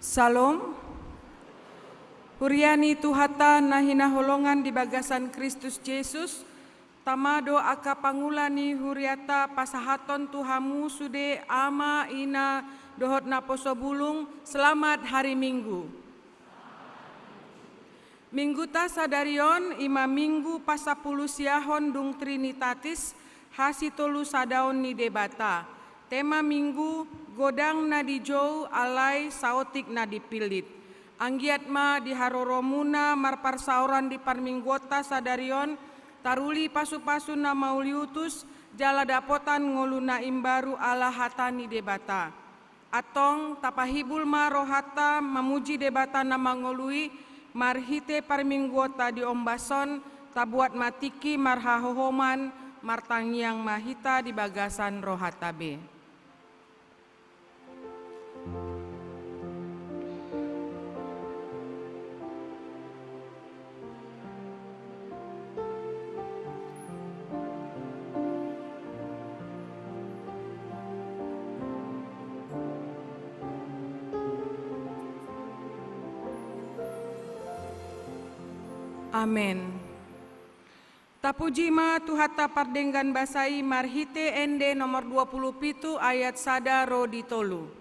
Salom. Huriani tuhata nahina holongan di bagasan Kristus Yesus, tamado aka pangulani huriata pasahaton tuhamu sude ama ina dohot naposo bulung. Selamat hari Minggu. Minggu ta sadarion ima minggu pasapulu siahon dung Trinitatis hasitolu sadaon ni debata. Tema minggu godang na dijou alai saotik na dipilit. Anggiat ma di haroromuna marparsauran di parminggota sadarion taruli pasu-pasu na mauliutus jala dapotan ngoluna imbaru ala hatani debata. Atong tapahibul ma rohata mamuji debata na mangolui marhite parminggota di ombason tabuat matiki marhahohoman martangiang mahita di bagasan rohatabe. Amen. Tapuji ma tuhata pardenggan basai marhite ende nomor 27 ayat sada ro ditolu.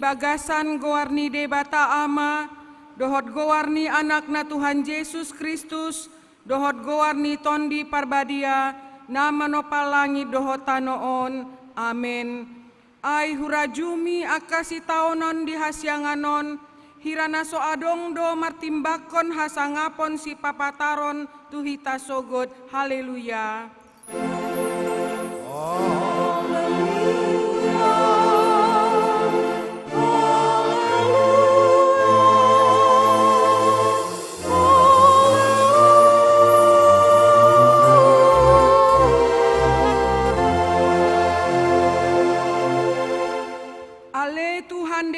Bagasan gowarni debata ama, dohot gowarni anakna Tuhan Yesus Kristus, dohot gowarni tondi parbadia, nama nopal langit dohot tanoon, amen. Ai hurajumi akasi taonon di hasyanganon, hirana so adong do martimbakon hasangapon si papataron tuhita sogot, haleluya.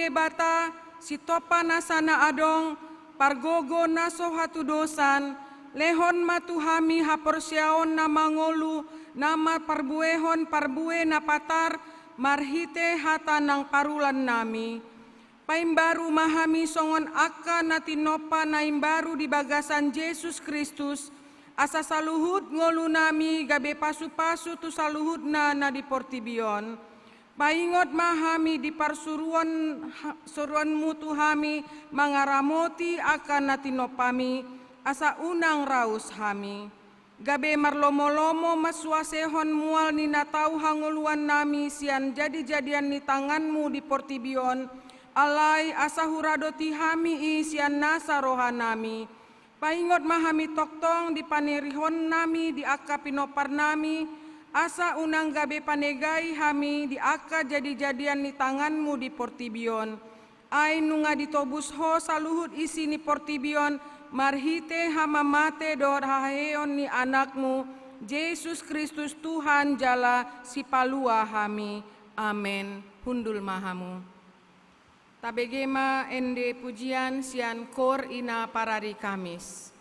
Bata si topa nasana adong pargogo naso hatu dosan lehon matuhami haporsiaon na mangolu nama parbuehon parbue na patar marhite hata nang parulan nami paimbaru mahami songon aka na tinopa na imbaru di bagasan Yesus Kristus asa saluhud ngolu nami gabe pasu-pasu tu saluhud na di portibion. Paingot mahami di parsuruan mutu hami mangaramoti akan natinopami asa unang raus hami. Gabe marlomo-lomo masuasehon mual ni natau hanguluan nami sian jadi-jadian ni tanganmu di portibion, alai asahurado tihami sian nasa rohanami. Paingot mahami toktong di panerihon nami di akka pinopar nami, asa unang gabe panegai hami di akka jadi-jadian ni tanganmu di portibion. Ai nunga ditobus ho saluhut isi ni portibion, marhite hamamate dor haheon ni anakmu, Yesus Kristus Tuhan jala si palua hami. Amen. Hundul mahamu. Tabegema ende pujian sian kor ina parari Kamis.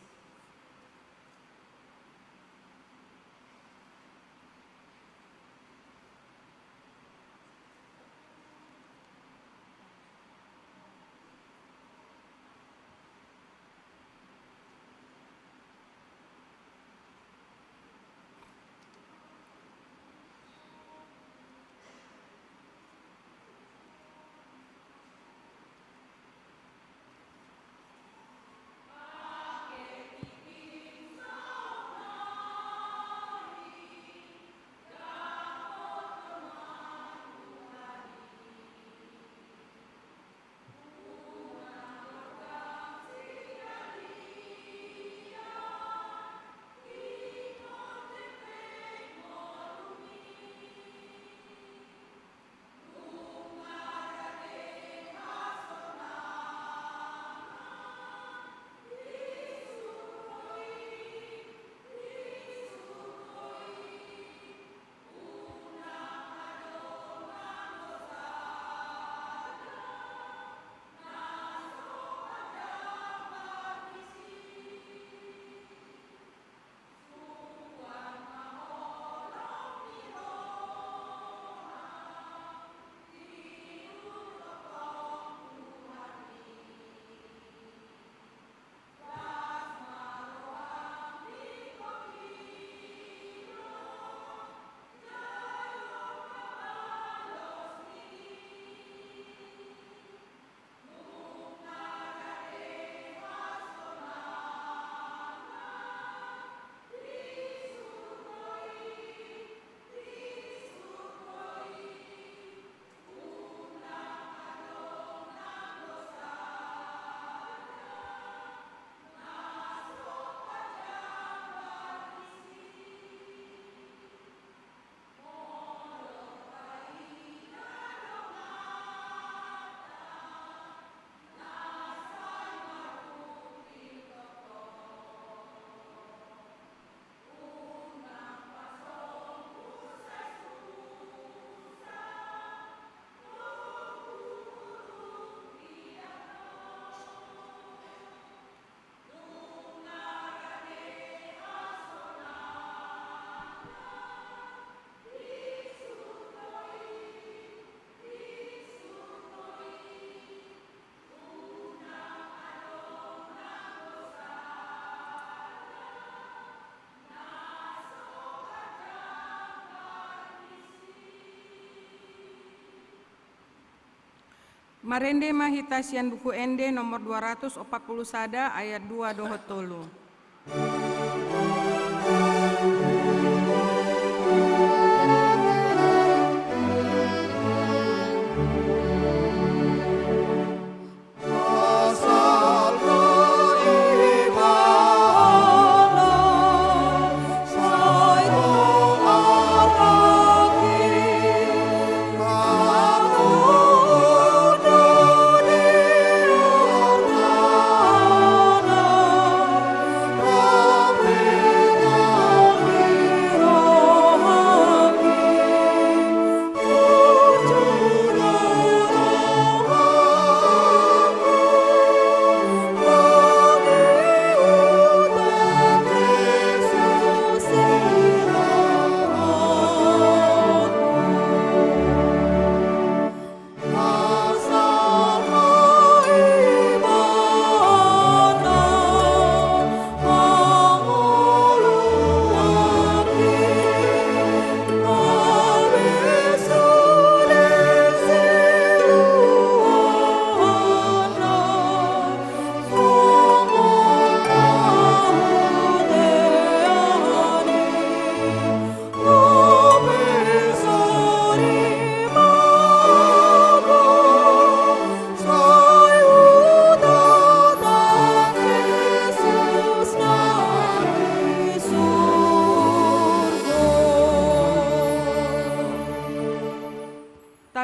Marende mahitasian buku ende nomor 240 sada ayat 2 dohot tolu.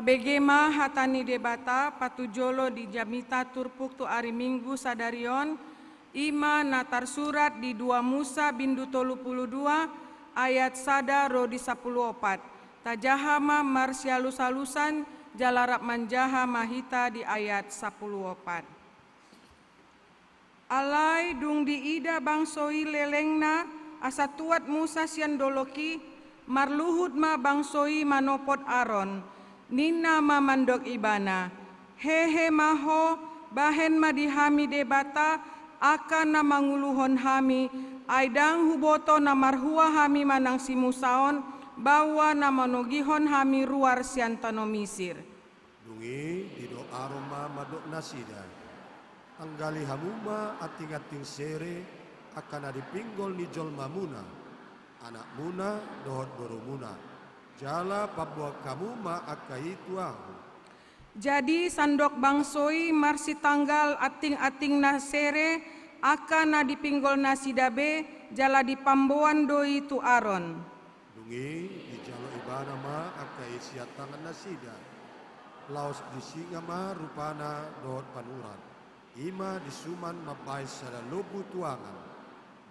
Tabegema hatani debata patujolo di jamita turpuk tu ari Minggu sadarion ima natar surat di 2 Musa bindu 32 ayat sada rodi 14. Tajahama marsialusalusan jalarap manjaha mahita di ayat 14. Alai dung di ida bangsoi lelengna asa tuat Musa sian doloki marluhut ma bangsoi manopot Aron. Nina ma mandok ibana, hehe maho bahen ma dihami debata akan na manguluhon hami, aidang huboto na marhua hami manang simusaon, bawa na manogihon hami ruar siantano Misir. Dungi dido aroma madok nasida, anggali hamuma ating-ating sere akan adipinggol ni jolma muna, anak muna dohot borumuna. Jala pabuak kamu ma akai tuahu. Jadi sandok bangsoi marsi tanggal ating-ating nasere akan na dipinggol nasidabe jala dipamboan doi tu Aron. Dungi di jalo ibana ma akai siatangan nasida. Laos disinga ma rupana dohot panuran. Ima disuman mapai sada lobu tuangan.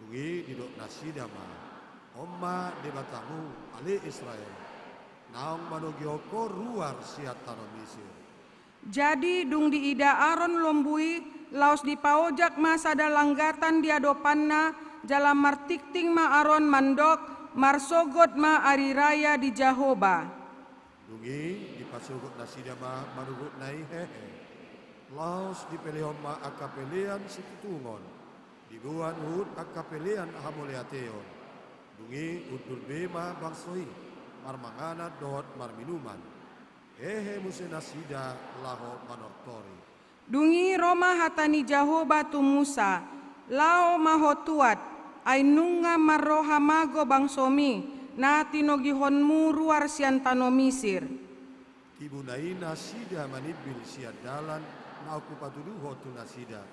Dungi didok nasida ma. Omma debatamu ale Israel. Naong manogioko ruar siatano Misir. Jadi dung di ida Aron lombui laos di paojak masa ada langgatan di adopanna jala martikting ma Aron mandok marsogot ma ari raya di Jahoba. Dungi di pasugot nasida ma manugut nai hehe. Laos di pelehon ma akapelean situtungon. Di buan hud akapelean hamoleateon. Dungi utul bema bangsoi. Marmangana dohot marminuman. Hehe muse nasida laho manortori. Dungi Roma hatani Jahoba tu Musa. Lao maho tuat. Ainunga marroha mago bangsomi. Na tinogihonmu ruar siantano Misir. Tibunai nasida manibil siadalan na aku patuduho tu nasida.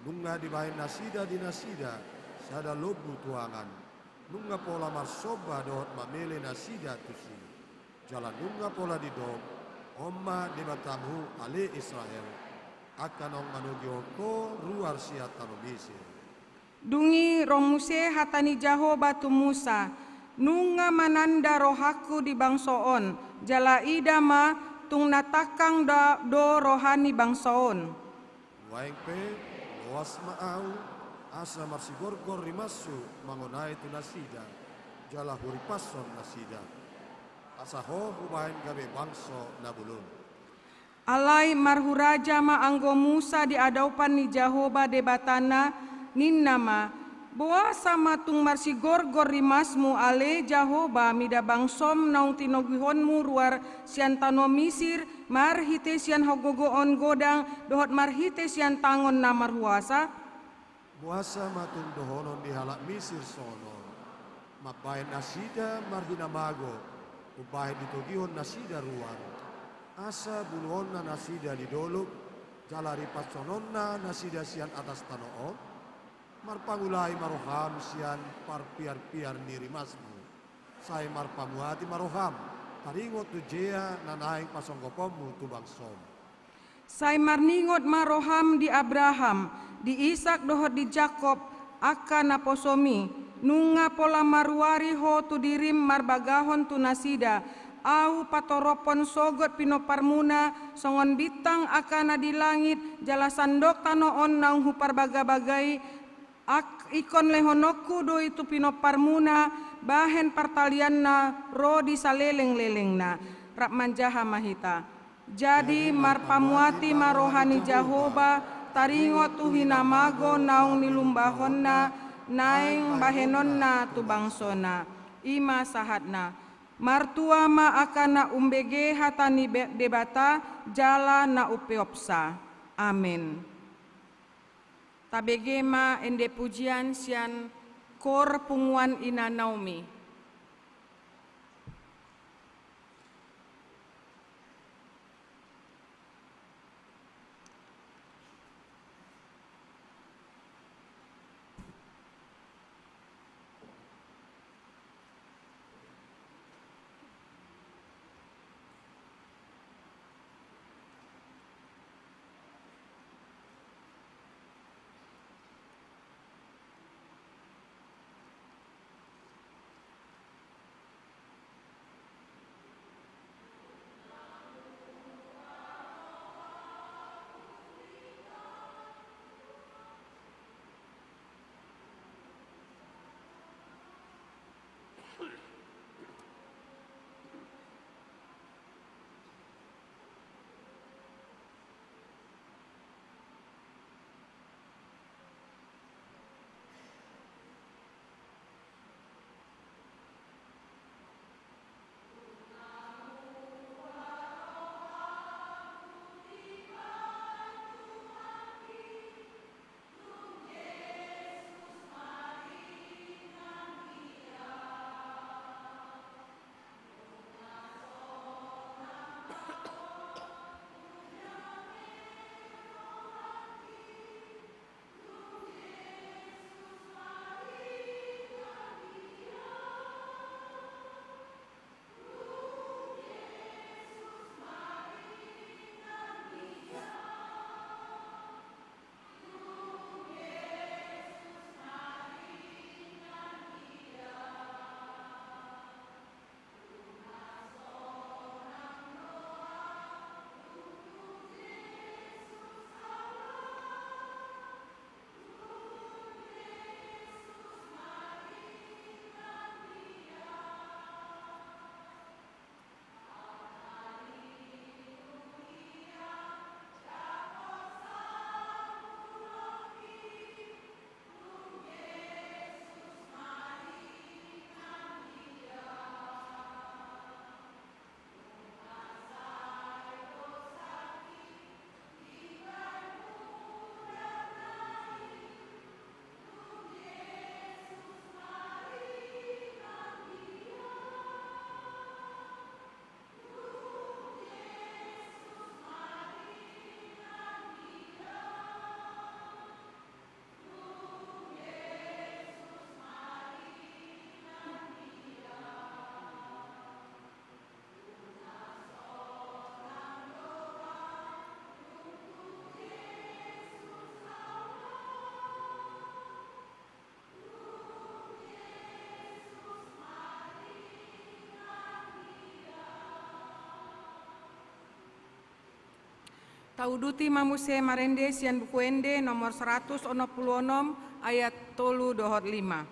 Nunga dibahin nasida di nasida. Sada lobu tuangan. Nunga pola marsoba dohot mamele nasida tusi. Jalan nunga pola di dog. Omma debatamu ale Israel. Akanong manugioko ruar siatano Misir. Dungi romuse hatani Jahoba tu Musa. Nunga mananda rohaku di bangsoon. Jala idama tung natakang do rohani bangsoon. Waeng pe loas maau. Asa marsigorgor rimasu mangonai tu nasida. Jala huripason nasida. Asa ho hubahin gabe bangso nabulun. Alai marhuraja ma anggo Musa di adaupan ni Jahoba debatana ninnama. Boa sama tung marsigorgor rimasmu ale Jahoba mida bangsom naung tinogihonmu ruar siantano Misir marhite sian hogogoon godang dohot marhite sian tangon na marhuasa. Puasa matun dohonon di halak Misir sono. Mabahin nasida marhina mago. Ubahin ditogihon nasida ruan. Asa buluhonna nasida di doluk. Jalari pasononna nasida sian atas tanoon. Marpangulai maroham sian parpiar-piar nirimasmu. Say marpamuati maroham. Taringot tu jea nanaing pasonggopomu tu bangsom. Say marningot maroham di Abraham. Di Ishak dohot di Jakob akan naposomi nunga pola marwari ho tu dirim marbagahon tu nasida au patoropon sogot pinoparmuna songon bitang akan di langit jala sandok tanoon naung hupar baga-bagai ikon lehonoku do itu pinoparmuna bahen partalianna ro di saleleng-lelengna rap manjaha mahita. Jadi marpamuati marohani Jahoba taringot tu hinamago naung nilumbahonna naing bahenonna tu bangsona ima sahatna martua ma akana umbege hatani debata jala na upeopsa. Amin. Tabege ma ende pujian sian kor punguan ina Naomi. Tauduti mamuse marende sian buku ende nomor 166 ayat 3-5.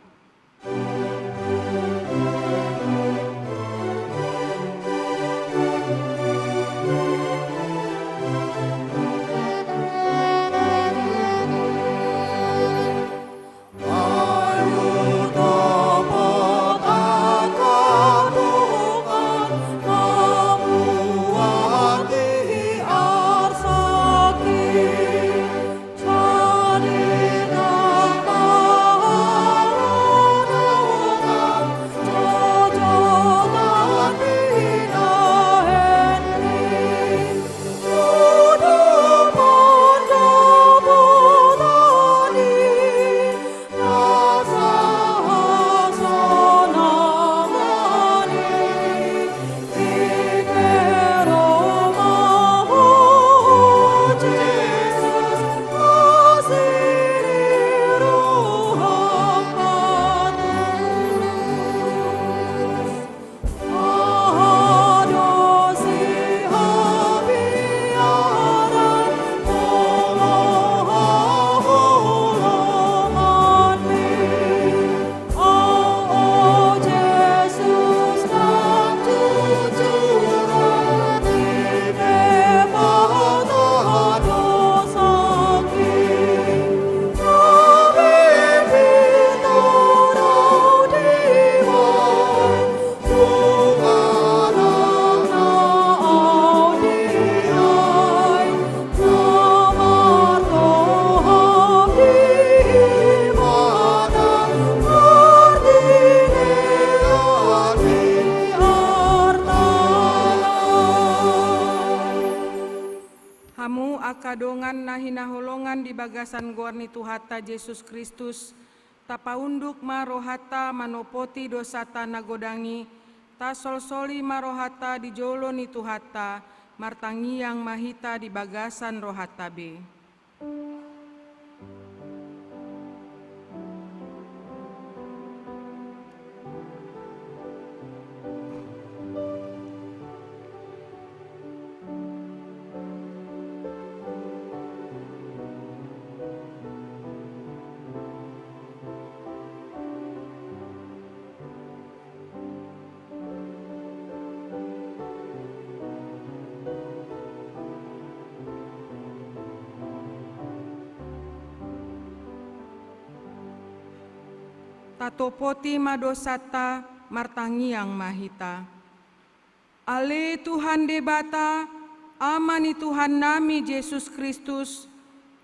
Kadongan nahina holongan di bagasan gorni Tuhata Yesus Kristus, tapaunduk marohata manopoti dosata nagodangi, ta solsoli marohata di jolo ni Tuhata, martangi yang mahita di bagasan rohata be. Tatopoti madosata martangi yang mahita. Ale Tuhan debata, amani Tuhan nami Yesus Kristus,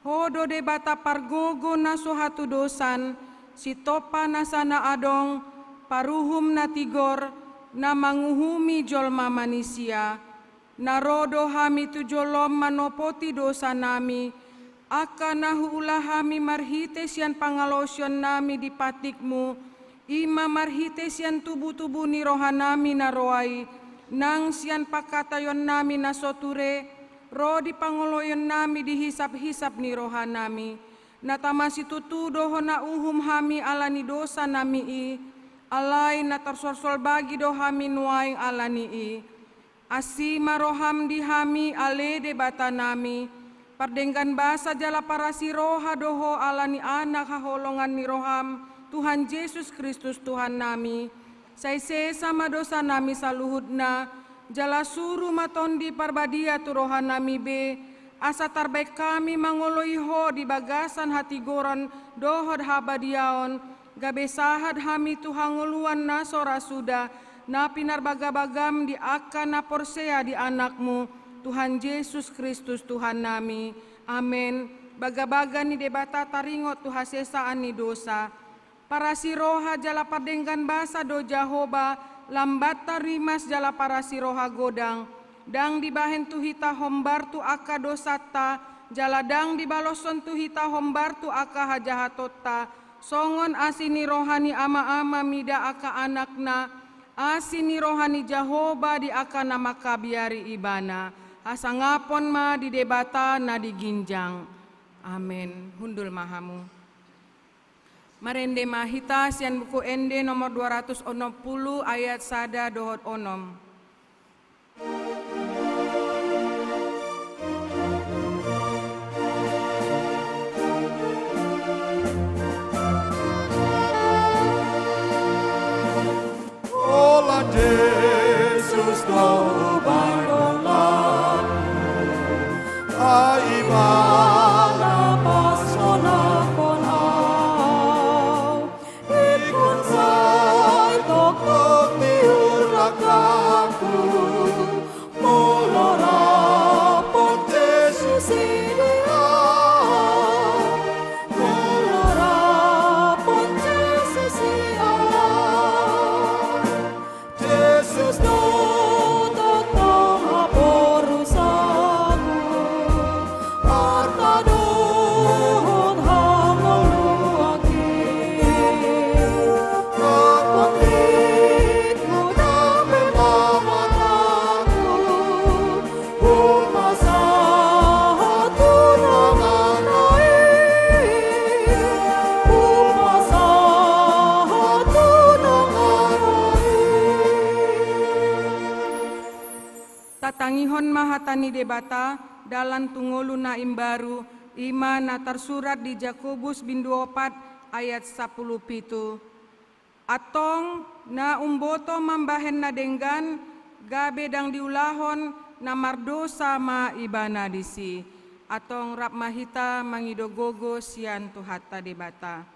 hodo debata pargogo naso hatu dosan, sitopa nasana adong, paruhum natigor, na manguhumi jolma manusia, narodo hami tu jolom manopoti dosa nami, akanahu ulahami marhitesian pangalosyon nami di patikmu, ima marhitesian tubuh-tubuh ni rohanami naroai, nang sian pakatayon nami nasoture, roh di pangoloyon nami dihisap-hisap ni rohanami, natamasi tutudo hona uhum hami alani dosa nami i, alai natarsol bagi dohami nuaing alani i, asima roham di hami ale debata nami, pardenggan basa jala parasi roha doho alani anak haholongan ni roham Tuhan Yesus Kristus Tuhan nami, saise sama dosa nami saluhudna, jala suru matondi parbadia tu roha nami be, asa tarbaik kami mangoloi ho di bagasan hati goron dohod habadiaon, gabe sahad hami tu hangoluan nasora suda, na pinar bagam di akan na porsea di anakmu, Tuhan Yesus Kristus Tuhan nami, amin. Baga-baga ni debata taringot tu hasesaan ni dosa, para siroha jala padenggan basa do Jahoba, lambat tarimas jala para siroha godang, dang dibahen tu hita hombar tu aka dosata, jala dang dibaloson tu hita hombar tu aka hajahatota, songon asini rohani ama-ama mida aka anakna, asini rohani Jahoba di aka nama kabiari ibana. Asa ngapon ma di debata na diginjang. Amin. Hundul mahamu. Marende mahita sian buku ende nomor 260 ayat sada dohot onom. Tatangihon mahatani debata dalam tungolu na imbaru ima na tersurat di Jakobus bindu 4 ayat 10 pitu. Atong na umboto mambahen na denggan gabe dang diulahon na mardosa ma ibana disi. Atong rap mahita mangidogogo sian tuhata debata.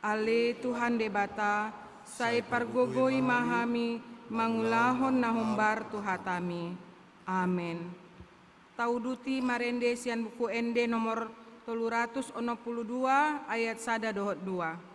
Ale Tuhan debata sai pargogoi mahami mangulahon na humbar tuhatami. Amin. Tauduti marende sian buku ende nomor 362 ayat 1 dohot 2.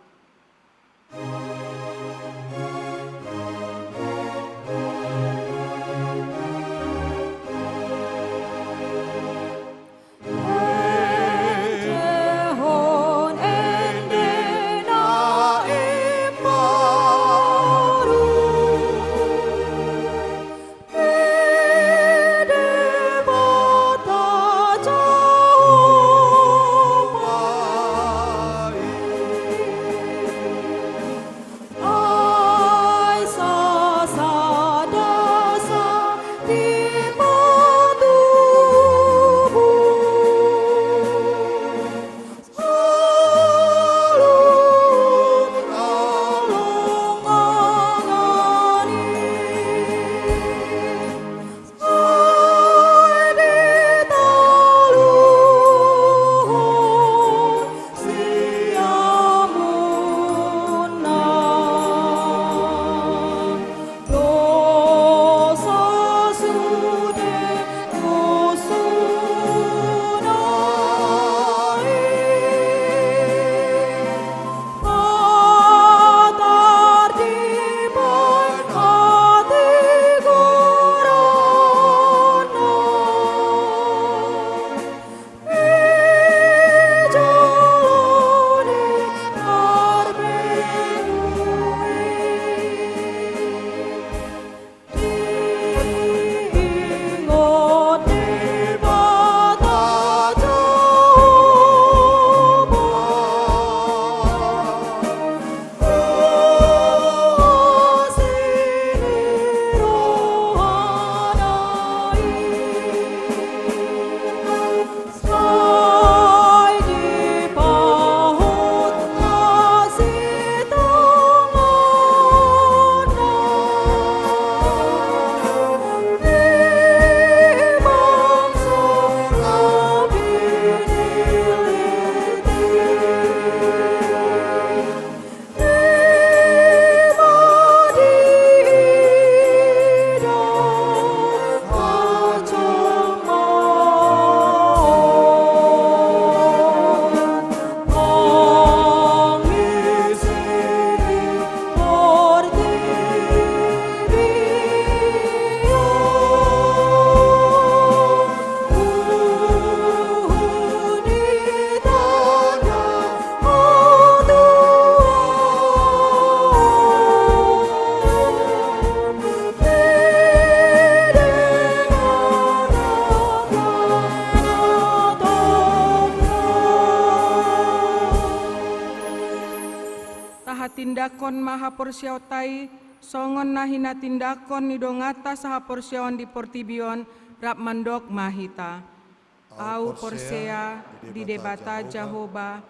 Tindakon maha porsiautai songon nahina tindakon nidongata saha porsiawan di portibion rap mandok mahita. Au porsea di debata Jahoba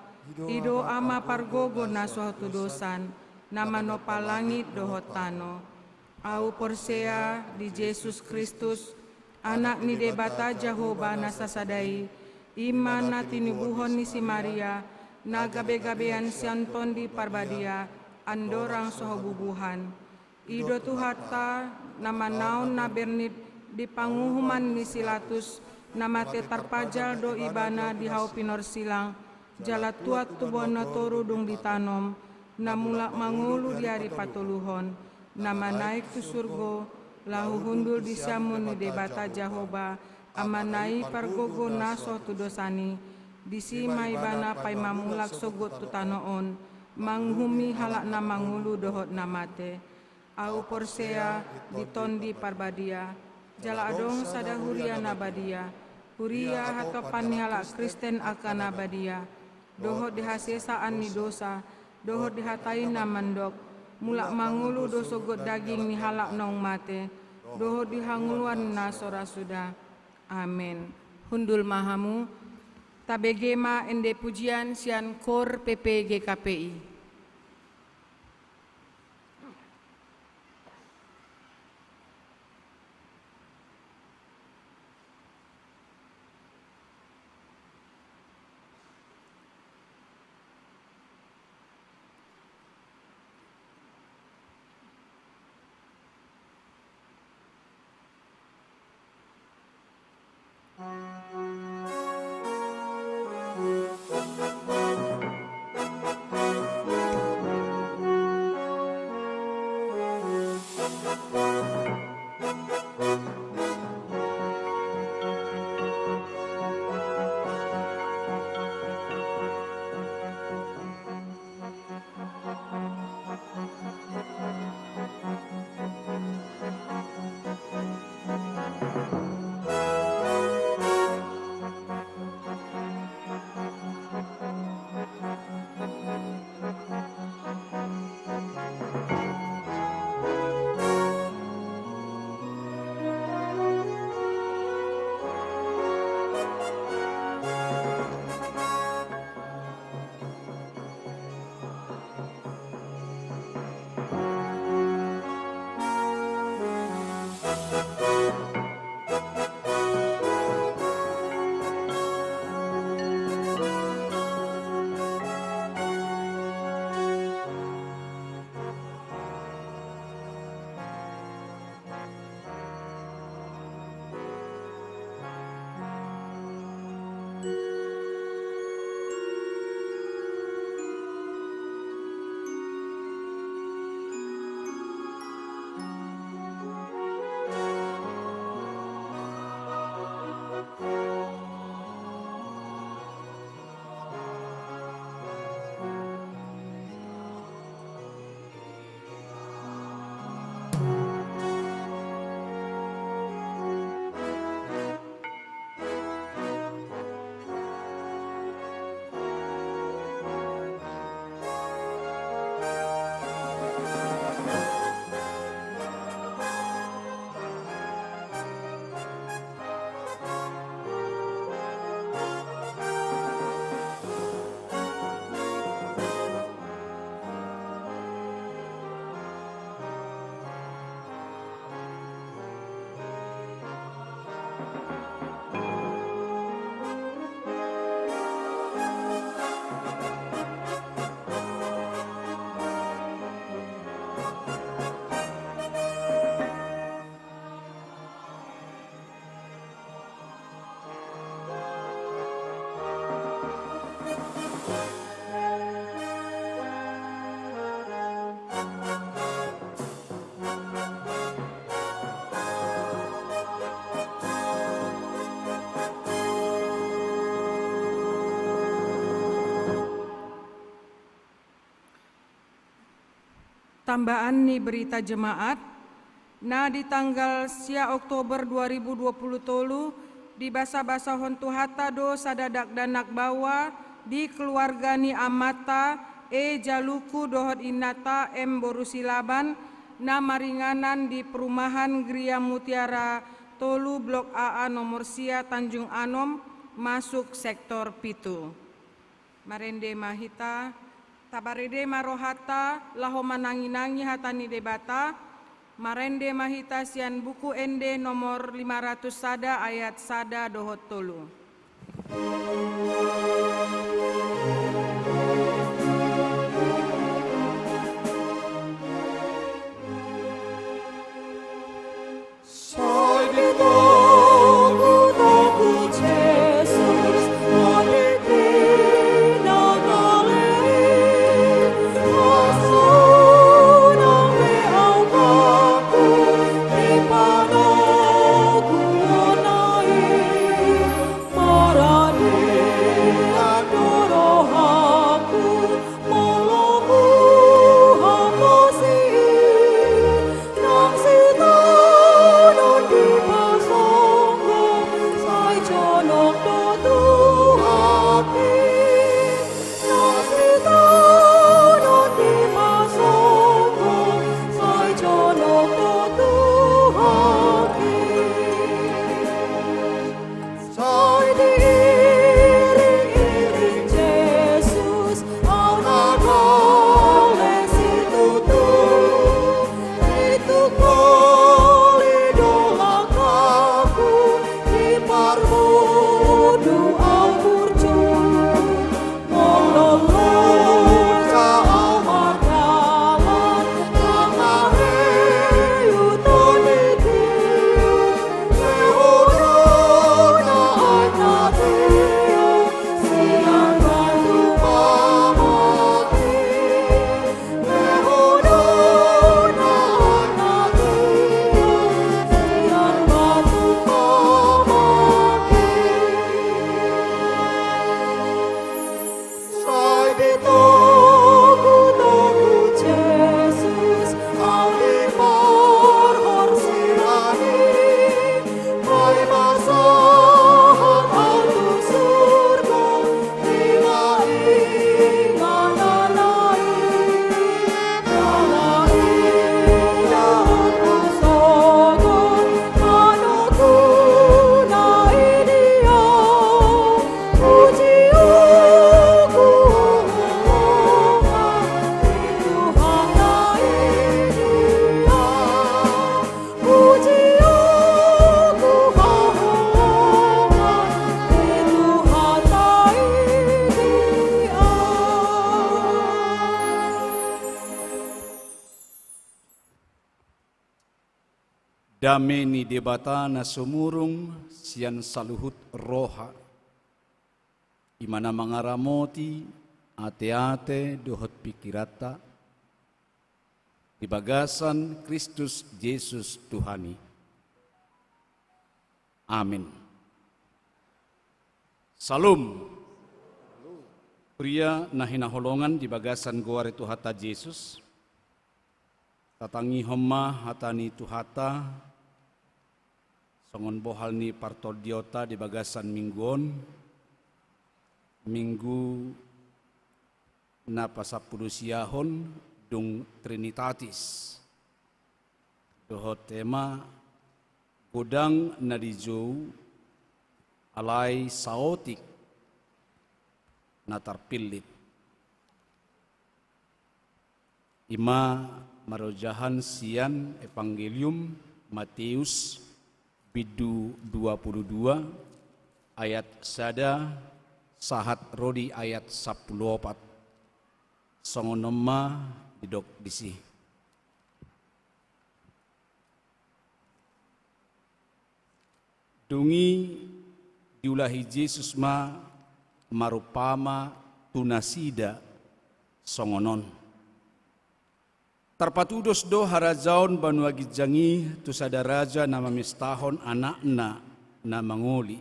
ido ama pargogo na suatu dosan nama nopalangit dohotano. Au porsea di Yesus Kristus, anak ni debata Jehovah nasasadai, iman na tinubuhon ni si Maria, na gabe-gabean sianton di parbadia, andorang sohobubuhan. Ido tuharta na manaon na bernit di panguhuman ni Silatus, na mate tarpajal do ibana di hau pinor silang, jala tuat tubono torudung ditanom, na mulak mangulu di hari patuluhon, nama naik tu surgo, lahu hundul di siamun ni debata Jehovah, amanai pargogo naso tu dosani, disi maibana pai mamulak sogot tu tanoon, manghumi halak na mangulu dohot namate, au porsea ditondi parbadia, jala adong sada huria nabadia, huria hatopan halak Kristen akan nabadia, dohot dihasesaan ni dosa, dohot dihatain na mandok, mulak mangulu doso got daging ni halak nong mate, doho dihanguluan na sora sudah. Amin. Hundul mahamu, tabegema ende pujian sian kor PPGKPI. Tambahan ni berita jemaat, na di tanggal sia Oktober 2020 tolu di basa-basa hontu hata do sadadak danak bawa di keluarga ni amata jaluku dohot inata borusilaban na maringanan di perumahan Gria Mutiara tolu blok AA nomor sia Tanjung Anom masuk sektor pitu. Marende mahita tabarede marohata laho manangi-nangi hatani debata Marende mahita sian buku ende nomor 500 sada ayat sada dohot tolu. Dame ni debata na sumurung sian saluhut roha. Imana mangaramoti ate-ate dohot pikirata. Di bagasan Kristus Yesus Tuhani. Amin. Salum. Pria nahinaholongan di bagasan goare Tuhata Yesus. Tatangi homa hatani Tuhata. Songon bohal ni partodiota di bagasan mingguon. Minggu na pasapulusiahon dung Trinitatis. Doho tema godang na dijou alai saotik na tarpilit. Ima marojahan sian Evangelium Matius bidu 22 ayat sada sahat rodi ayat 14 songonoma didok disi. Dungi diulahi Yesus ma marupama tunasida songonon. Tarpatudos do harajaon banuagi jangi tu sadaraja nama mistahon anakna na mangoli.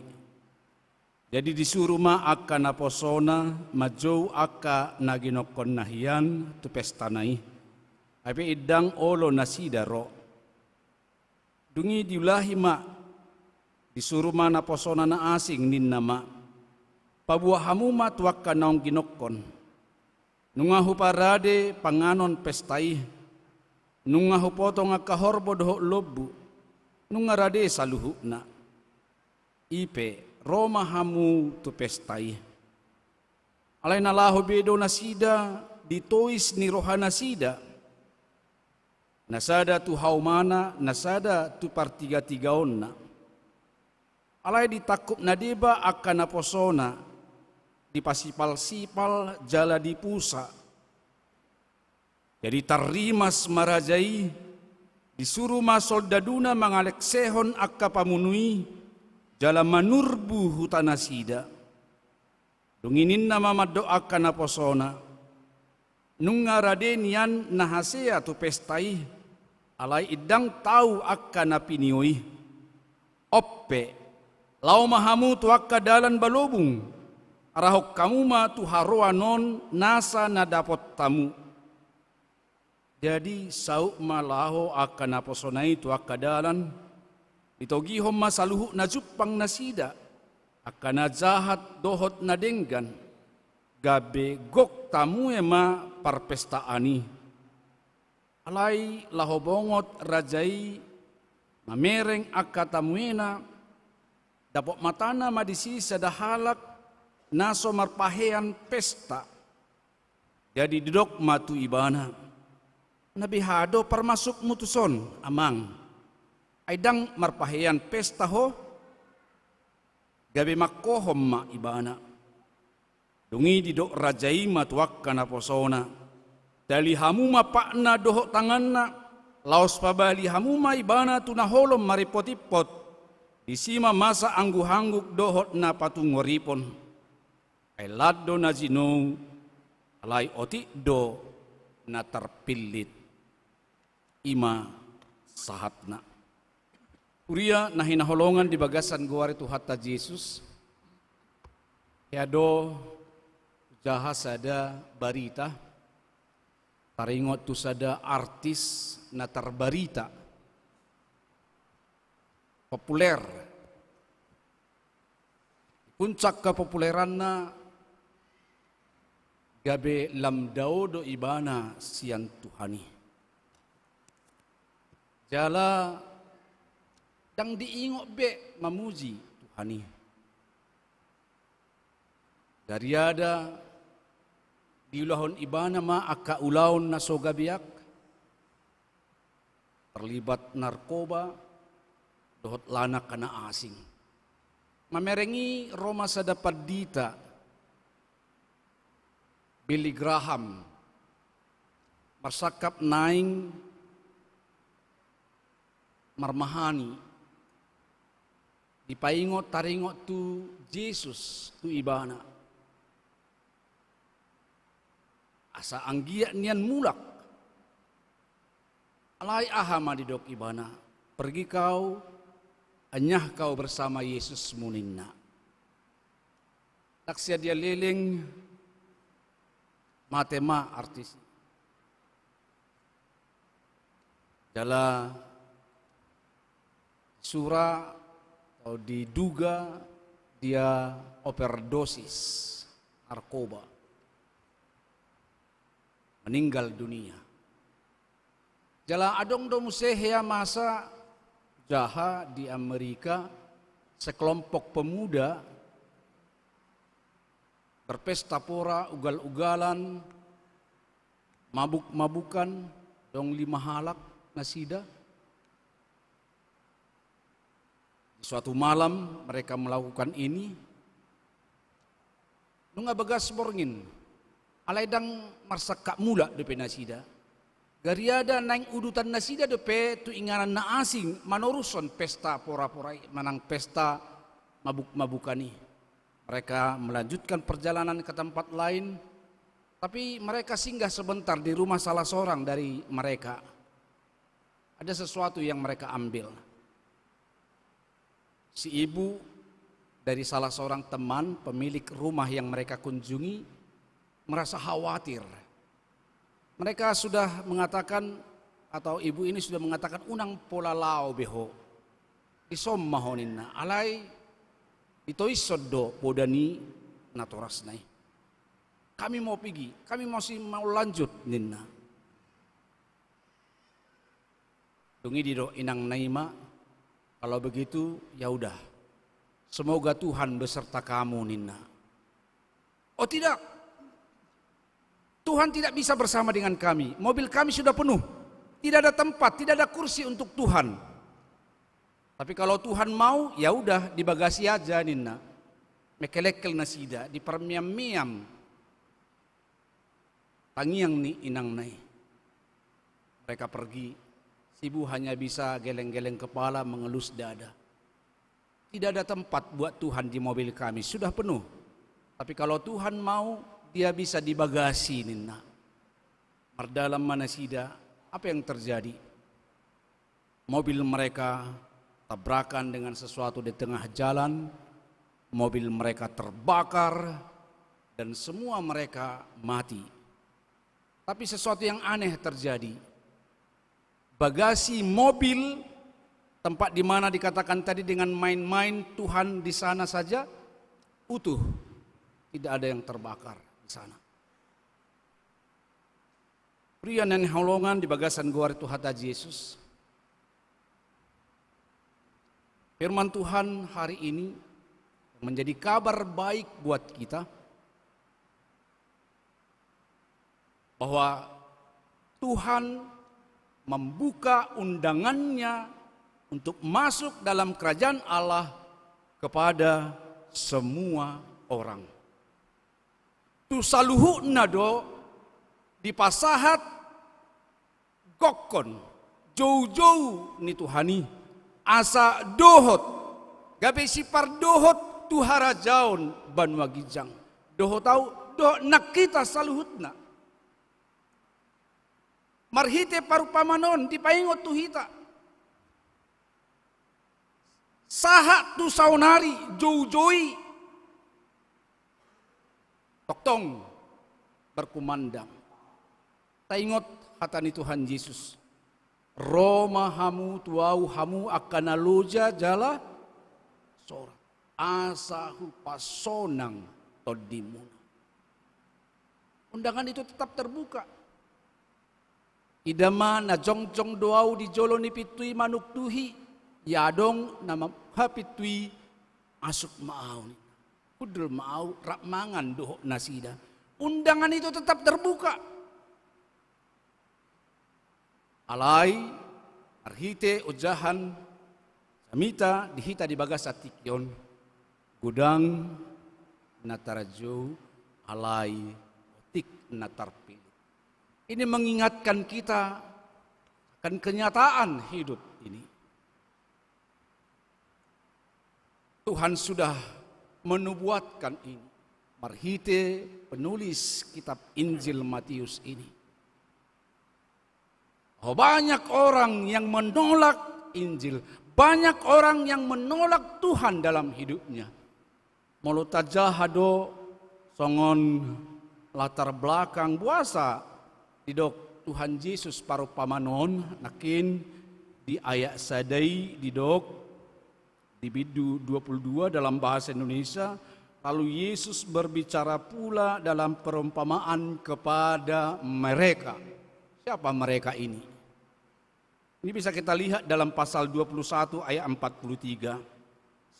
Jadi disuruh ma akka naposona majou akka naginokon nahian tu pestanai. Ape idang olo nasidaro. Dungi diulahi ma disuruh ma naposona na asing nin nama. Pabuahamu ma tuakka naong ginokon. Nungahu parade panganon pestai. Nungahu potong akka horbo doho lobu. Nungarade saluhu na. Ipe Roma hamu tu pestai. Alay na laho bedo nasida ditois ni rohana sida. nasada tu haumana, nasada tu partiga-tigaonna. Alai ditakup nadeba akan naposona, dipasipal-sipal jala dipusa. Jadi tarimas marajai, disuruh masol daduna mangalek sehon akka pamunui, jala manurbu hutana sida. Dunginin nama madoa akan naposona, nunga radenian nahasea tu pestai, alai idang tahu akan napinioi. Oppe, lau mahamu tu akka dalan balobung, arahok kamu ma tu haroanon nasa nadapot tamu. Jadi sauk malaho akan naposonai tu akka dalan, itogihom masaluhu najupang nasida, akan najahat dohot nadenggan, gabe gok tamu ema parpestaani. Alai lahobongot rajai mamereng akka tamuena, dapot matana madisi sadahalak naso marpahean pesta. Jadi didok matu ibana. Nabi hado permasuk mutuson amang. Aidang marpahean pesta ho, gabe makohom ma ibana. Dungi didok rajai matuak kana posona. Dali hamuma pakna dohok tanganna, laos pabali hamuma ibana tunaholom maripot-ipot. Disima masa anggu-hangguk dohot na patungoripon. Ay lado na zinong, alay otik do na terpilit. Ima sahatna. Uria na hinaholongan di bagasan guari tu hatta Yesus. Yado jaha sada barita. Taringot tu sada artis na terbarita. Populer. Puncak kepopuleran na gabe lamdao do ibana sian Tuhani. Jala dang diingok be mamuji Tuhani. Dariada diulahon ibana ma akka ulaon na sogabiak, terlibat narkoba, dohot lanak kana asing. Mamerengi Roma sadapat dita, Billy Graham, marsakap naing marmahani, dipaingot taringot tu Yesus tu ibana. Asa anggia nian mulak, alai ahama didok ibana, pergi kau, anyah kau bersama Yesus muninna. Taksia dia leleng, matema artis. Jala surah atau diduga dia overdosis narkoba, meninggal dunia. Jala adong do musehya masa jaha di Amerika, sekelompok pemuda berpesta pora, ugal-ugalan, mabuk-mabukan, dong 5 halak nasida. Suatu malam mereka melakukan ini. Nunga bagas borngin. Alaidang marsakak mula depe nasida. Gariada naing udutan nasida depe tu inganan na asing manoruson pesta pora-porai manang pesta mabuk-mabukani. Mereka melanjutkan perjalanan ke tempat lain, tapi mereka singgah sebentar di rumah salah seorang dari mereka. Ada sesuatu yang mereka ambil. Si ibu dari salah seorang teman pemilik rumah yang mereka kunjungi merasa khawatir. Mereka sudah mengatakan, atau ibu ini sudah mengatakan, unang pola lao beho isom mahoninna alai itoisoddo podani natorasnai. Kami mau pergi, kami masih mau lanjut ninna. Dungi dido inang naima, kalau begitu ya udah, semoga Tuhan beserta kamu ninna. Oh tidak, Tuhan tidak bisa bersama dengan kami, mobil kami sudah penuh, tidak ada tempat, tidak ada kursi untuk Tuhan. Tapi kalau Tuhan mau, ya udah di bagasi aja nina. Mekelekel nasida, di permiam-miam. Tangiang ni inang nai. Mereka pergi, Sibu hanya bisa geleng-geleng kepala, mengelus dada. Tidak ada tempat buat Tuhan di mobil kami, sudah penuh. Tapi kalau Tuhan mau, dia bisa di bagasi nina. Mardalam manasida, apa yang terjadi? Mobil mereka tabrakan dengan sesuatu di tengah jalan, mobil mereka terbakar, dan semua mereka mati. Tapi sesuatu yang aneh terjadi. Bagasi mobil, tempat di mana dikatakan tadi dengan main-main Tuhan di sana saja, utuh. Tidak ada yang terbakar di sana. Pria dan holongan di bagasan gua itu hataji Yesus. Firman Tuhan hari ini menjadi kabar baik buat kita bahwa Tuhan membuka undangannya untuk masuk dalam kerajaan Allah kepada semua orang. Tu saluhu nado di pasahat gokon jauh-jauh ni Tuhani asa dohot gabe sipar dohot tuhara jaun banua gijang dohot tahu doh nak kita saluhutna marhite parupamanon dipaingot tuhita saha tu saunari jauh-jauhi toktong berkumandang taingot hatani Tuhan Yesus Roma hamu tuau hamu akan aloja jala sora asahu pasonang todimun. Undangan itu tetap terbuka. Idama na jongjong doau di jolo ni pitui manuk tuhi yadong nama hapitui asuk maau kudul maau rak mangan doh nasida. Undangan itu tetap terbuka. Alai, arhite, ujahan, samita, dihita di bagasa tikyon, gudang, natarajo, alai, tik, natarpil. Ini mengingatkan kita akan kenyataan hidup ini. Tuhan sudah menubuatkan ini. Marhite, penulis kitab Injil Matius ini. Oh, banyak orang yang menolak Injil, banyak orang yang menolak Tuhan dalam hidupnya. Molotajahado songon latar belakang buasa didok Tuhan Yesus parupamanon nakin di ayat sadai didok di bidu 22 dalam bahasa Indonesia. Lalu Yesus berbicara pula dalam perumpamaan kepada mereka. Siapa mereka ini? Ini bisa kita lihat dalam pasal 21 ayat 43.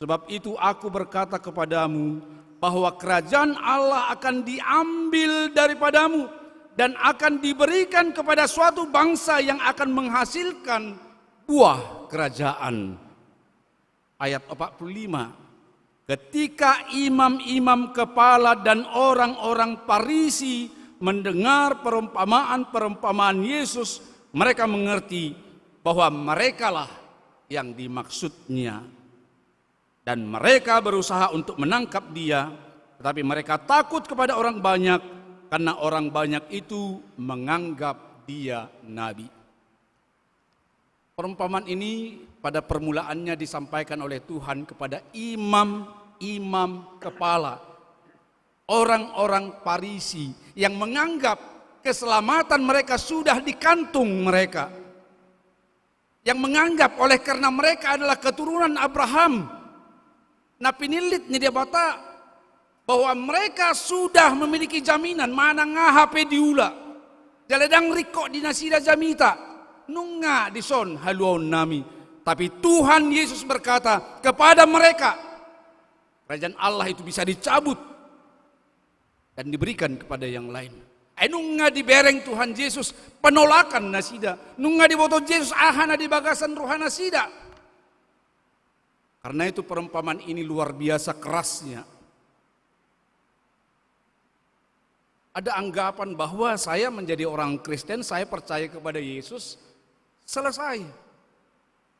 Sebab itu aku berkata kepadamu bahwa kerajaan Allah akan diambil daripadamu dan akan diberikan kepada suatu bangsa yang akan menghasilkan buah kerajaan. Ayat 45. Ketika imam-imam kepala dan orang-orang Farisi mendengar perumpamaan-perumpamaan Yesus, mereka mengerti bahwa merekalah yang dimaksudnya. Dan mereka berusaha untuk menangkap dia, tetapi mereka takut kepada orang banyak, karena orang banyak itu menganggap dia nabi. Perumpamaan ini pada permulaannya disampaikan oleh Tuhan kepada imam-imam kepala, orang-orang Farisi yang menganggap keselamatan mereka sudah di kantung mereka, yang menganggap oleh karena mereka adalah keturunan Abraham, nah pinilit ni dia bata bahwa mereka sudah memiliki jaminan mana ngahape diula jaledang riko dinasida jamita nunga dison haluon nami. Tapi Tuhan Yesus berkata kepada mereka, kerajaan Allah itu bisa dicabut dan diberikan kepada yang lain. Nunga di bereng Tuhan Yesus penolakan nasida. Nunga di boto Yesus ahana di bagasan rohana sida. Karena itu perumpamaan ini luar biasa kerasnya. Ada anggapan bahwa saya menjadi orang Kristen, saya percaya kepada Yesus, selesai.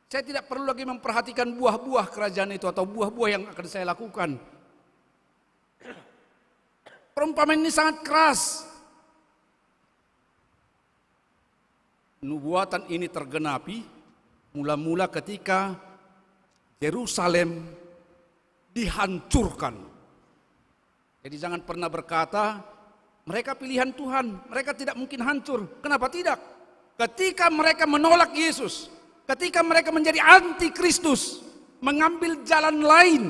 Saya tidak perlu lagi memperhatikan buah-buah kerajaan itu atau buah-buah yang akan saya lakukan. Perumpamaan ini sangat keras. Nubuatan ini tergenapi mula-mula ketika Yerusalem dihancurkan. Jadi jangan pernah berkata mereka pilihan Tuhan, mereka tidak mungkin hancur. Kenapa tidak? Ketika mereka menolak Yesus, ketika mereka menjadi anti Kristus, mengambil jalan lain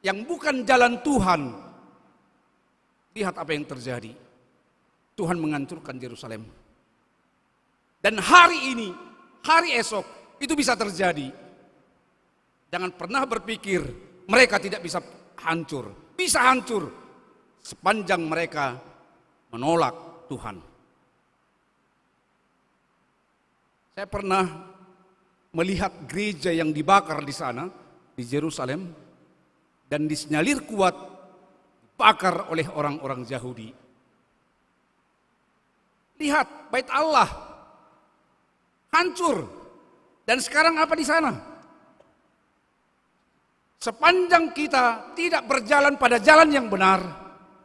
yang bukan jalan Tuhan, lihat apa yang terjadi. Tuhan menghancurkan Yerusalem. Dan hari ini, hari esok, itu bisa terjadi. Jangan pernah berpikir mereka tidak bisa hancur. Bisa hancur sepanjang mereka menolak Tuhan. Saya pernah melihat gereja yang dibakar di sana, di Yerusalem, dan disinyalir kuat dibakar oleh orang-orang Yahudi. Lihat, bait Allah hancur. Dan sekarang apa di sana? Sepanjang kita tidak berjalan pada jalan yang benar,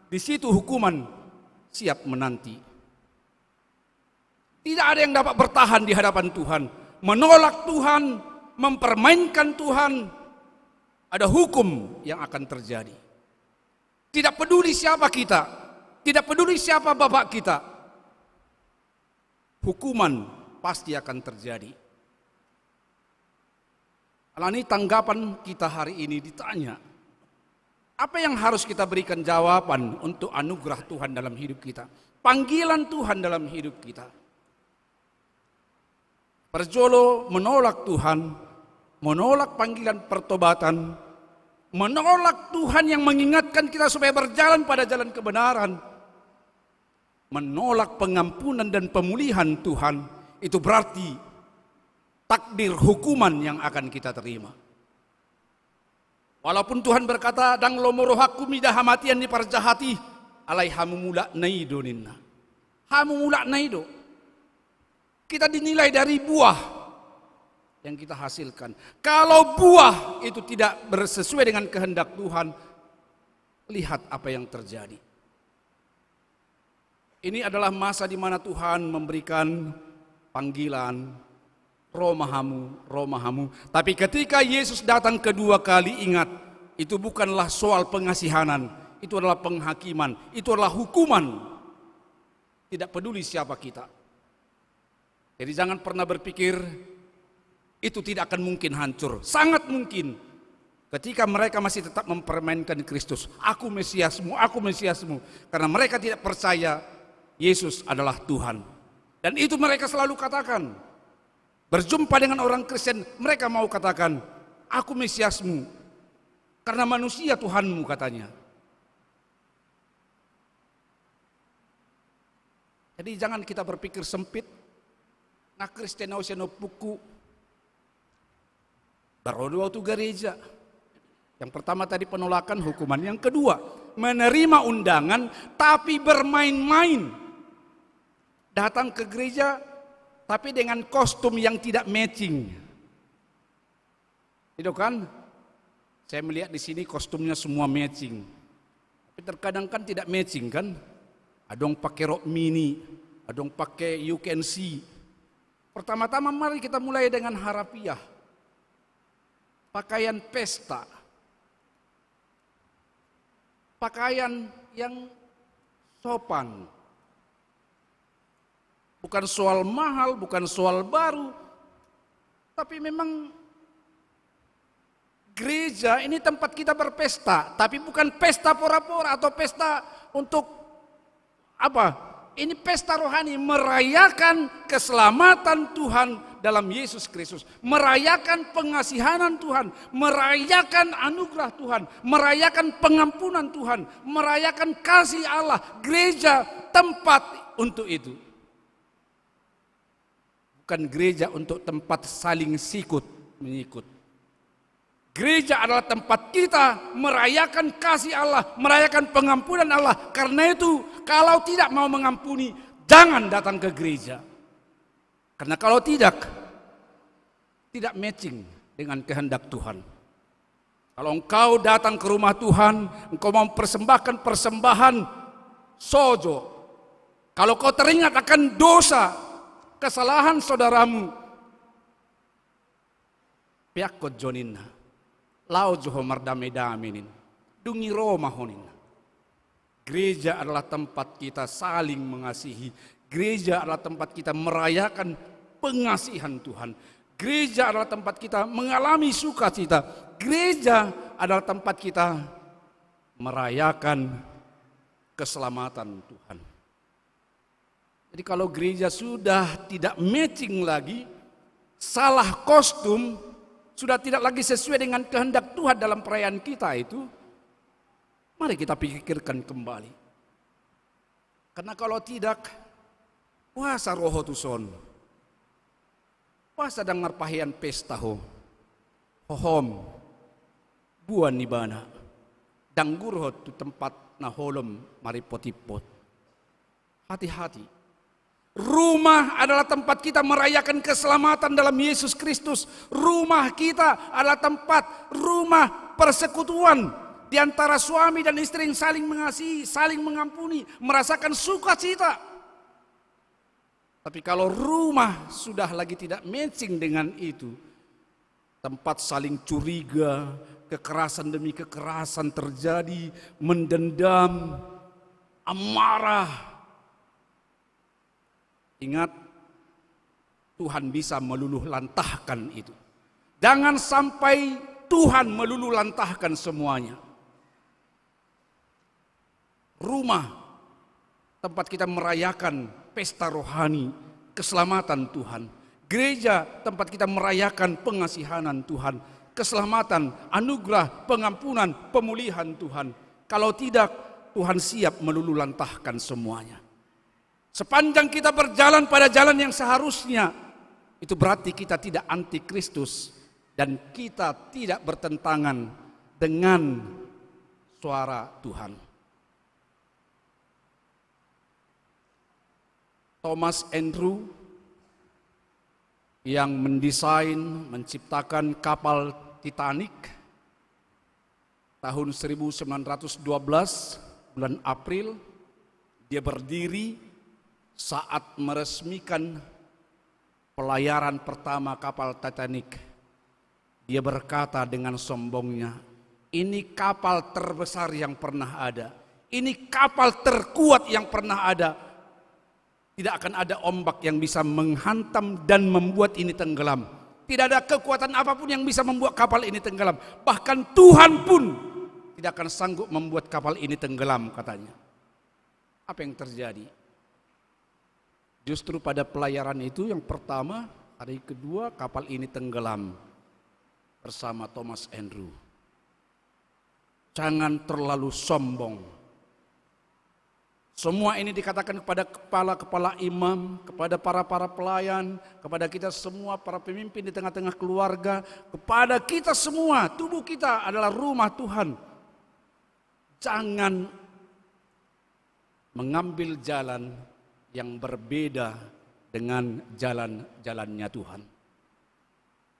di situ hukuman siap menanti. Tidak ada yang dapat bertahan di hadapan Tuhan. Menolak Tuhan, mempermainkan Tuhan, ada hukum yang akan terjadi. Tidak peduli siapa kita, tidak peduli siapa bapak kita, hukuman pasti akan terjadi. Kalau ini tanggapan kita hari ini ditanya, apa yang harus kita berikan jawaban untuk anugerah Tuhan dalam hidup kita, panggilan Tuhan dalam hidup kita. Perjolo menolak Tuhan, menolak panggilan pertobatan, menolak Tuhan yang mengingatkan kita supaya berjalan pada jalan kebenaran, menolak pengampunan dan pemulihan Tuhan. Itu berarti takdir hukuman yang akan kita terima. Walaupun Tuhan berkata, "Dang lomoro haku midah hamatian di parjahati, alai hamu mula naido ninna." Hamu mula naido. Kita dinilai dari buah yang kita hasilkan. Kalau buah itu tidak bersesuai dengan kehendak Tuhan, lihat apa yang terjadi. Ini adalah masa di mana Tuhan memberikan panggilan, romahamu, romahamu. Tapi ketika Yesus datang kedua kali, ingat, itu bukanlah soal pengasihanan, itu adalah penghakiman, itu adalah hukuman. Tidak peduli siapa kita. Jadi jangan pernah berpikir itu tidak akan mungkin hancur. Sangat mungkin. Ketika mereka masih tetap mempermainkan Kristus, aku Mesiasmu, aku Mesiasmu. Karena mereka tidak percaya Yesus adalah Tuhan. Dan itu mereka selalu katakan. Berjumpa dengan orang Kristen, mereka mau katakan, aku Mesiasmu. Karena manusia Tuhanmu, katanya. Jadi jangan kita berpikir sempit. Nah Kristen auseno puku. Baru waktu gereja. Yang pertama tadi penolakan hukuman. Yang kedua, menerima undangan tapi bermain-main. Datang ke gereja tapi dengan kostum yang tidak matching. Itu kan? Saya melihat di sini kostumnya semua matching. Tapi terkadang kan tidak matching kan? Ada yang pakai rok mini, ada yang pakai you can see. Pertama-tama mari kita mulai dengan harafiah. Pakaian pesta. Pakaian yang sopan. Bukan soal mahal, bukan soal baru. Tapi memang gereja ini tempat kita berpesta. Tapi bukan pesta pora-pora atau pesta untuk apa? Ini pesta rohani merayakan keselamatan Tuhan dalam Yesus Kristus, merayakan pengasihanan Tuhan, merayakan anugerah Tuhan, merayakan pengampunan Tuhan, merayakan kasih Allah. Gereja tempat untuk itu. Bukan gereja untuk tempat saling sikut menyikut. Gereja adalah tempat kita merayakan kasih Allah, merayakan pengampunan Allah. Karena itu, kalau tidak mau mengampuni, jangan datang ke gereja. Karena kalau tidak matching dengan kehendak Tuhan. Kalau engkau datang ke rumah Tuhan, engkau mau persembahkan persembahan sojo. Kalau kau teringat akan dosa, kesalahan saudaramu, pihak kau joninna. Lau joho mardame-daminin, dungi Roma honin. Gereja adalah tempat kita saling mengasihi. Gereja adalah tempat kita merayakan pengasihan Tuhan. Gereja adalah tempat kita mengalami sukacita. Gereja adalah tempat kita merayakan keselamatan Tuhan. Jadi kalau gereja sudah tidak matching lagi, salah kostum, sudah tidak lagi sesuai dengan kehendak Tuhan dalam perayaan kita itu, mari kita pikirkan kembali. Karena kalau tidak, puasa roho tuson, puasa dengar pahian pesta hohom, buan nibana, danggur tu tempat naholom mari potipot. Hati-hati. Rumah adalah tempat kita merayakan keselamatan dalam Yesus Kristus. Rumah kita adalah tempat rumah persekutuan di antara suami dan istri yang saling mengasihi, saling mengampuni, merasakan sukacita. Tapi kalau rumah sudah lagi tidak matching dengan itu, tempat saling curiga, kekerasan demi kekerasan terjadi, mendendam, amarah. Ingat, Tuhan bisa meluluh lantahkan itu. Jangan sampai Tuhan meluluh lantahkan semuanya. Rumah, tempat kita merayakan pesta rohani, keselamatan Tuhan. Gereja, tempat kita merayakan pengasihanan Tuhan, keselamatan, anugerah, pengampunan, pemulihan Tuhan. Kalau tidak, Tuhan siap meluluh lantahkan semuanya. Sepanjang kita berjalan pada jalan yang seharusnya, itu berarti kita tidak anti Kristus dan kita tidak bertentangan dengan suara Tuhan. Thomas Andrew yang mendesain, menciptakan kapal Titanic tahun 1912 bulan April, dia berdiri saat meresmikan pelayaran pertama kapal Titanic. Dia berkata dengan sombongnya, ini kapal terbesar yang pernah ada. Ini kapal terkuat yang pernah ada. Tidak akan ada ombak yang bisa menghantam dan membuat ini tenggelam. Tidak ada kekuatan apapun yang bisa membuat kapal ini tenggelam. Bahkan Tuhan pun tidak akan sanggup membuat kapal ini tenggelam, katanya. Apa yang terjadi? Justru pada pelayaran itu yang pertama, hari kedua kapal ini tenggelam bersama Thomas Andrew. Jangan terlalu sombong. Semua ini dikatakan kepada kepala-kepala imam, kepada para pelayan, kepada kita semua para pemimpin di tengah-tengah keluarga, kepada kita semua. Tubuh kita adalah rumah Tuhan. Jangan mengambil jalan yang berbeda dengan jalan-jalannya Tuhan.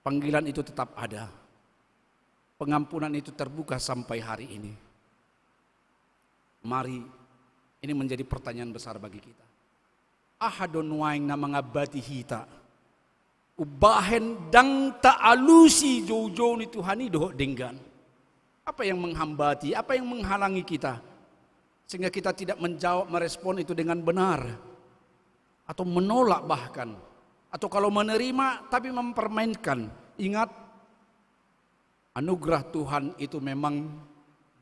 Panggilan itu tetap ada. Pengampunan itu terbuka sampai hari ini. Mari, ini menjadi pertanyaan besar bagi kita. Ahadon waing na mga batihita. Ubahen dang taalusi jauh-jauh ni Tuhan itu denggan. Apa yang menghambati, apa yang menghalangi kita? Sehingga kita tidak menjawab, merespon itu dengan benar. Atau menolak bahkan, atau kalau menerima tapi mempermainkan. Ingat, anugerah Tuhan itu memang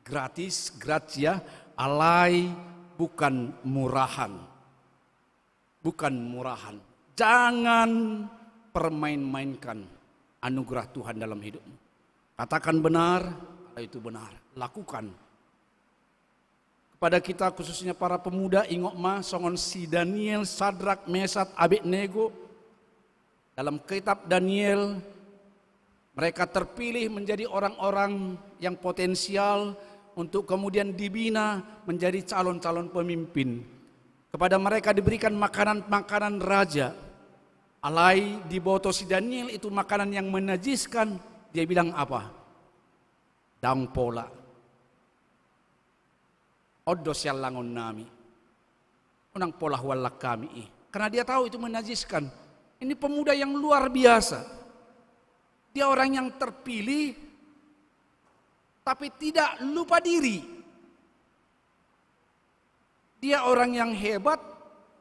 gratis, gratia, alai, bukan murahan. bukan murahan. Jangan permain-mainkan anugerah Tuhan dalam hidupmu. Katakan benar, kalau itu benar. Lakukan. Kepada kita khususnya para pemuda, ingok ma songon si Daniel, Sadrak, Mesat, Abednego. Dalam kitab Daniel, mereka terpilih menjadi orang-orang yang potensial untuk kemudian dibina menjadi calon-calon pemimpin. Kepada mereka diberikan makanan-makanan raja. Alai di boto si Daniel itu makanan yang menajiskan. Dia bilang apa? Daung pola. Odo sial langon nami. Unang pola walak kami. Karena dia tahu itu menajiskan. Ini pemuda yang luar biasa. Dia orang yang terpilih, tapi tidak lupa diri. Dia orang yang hebat,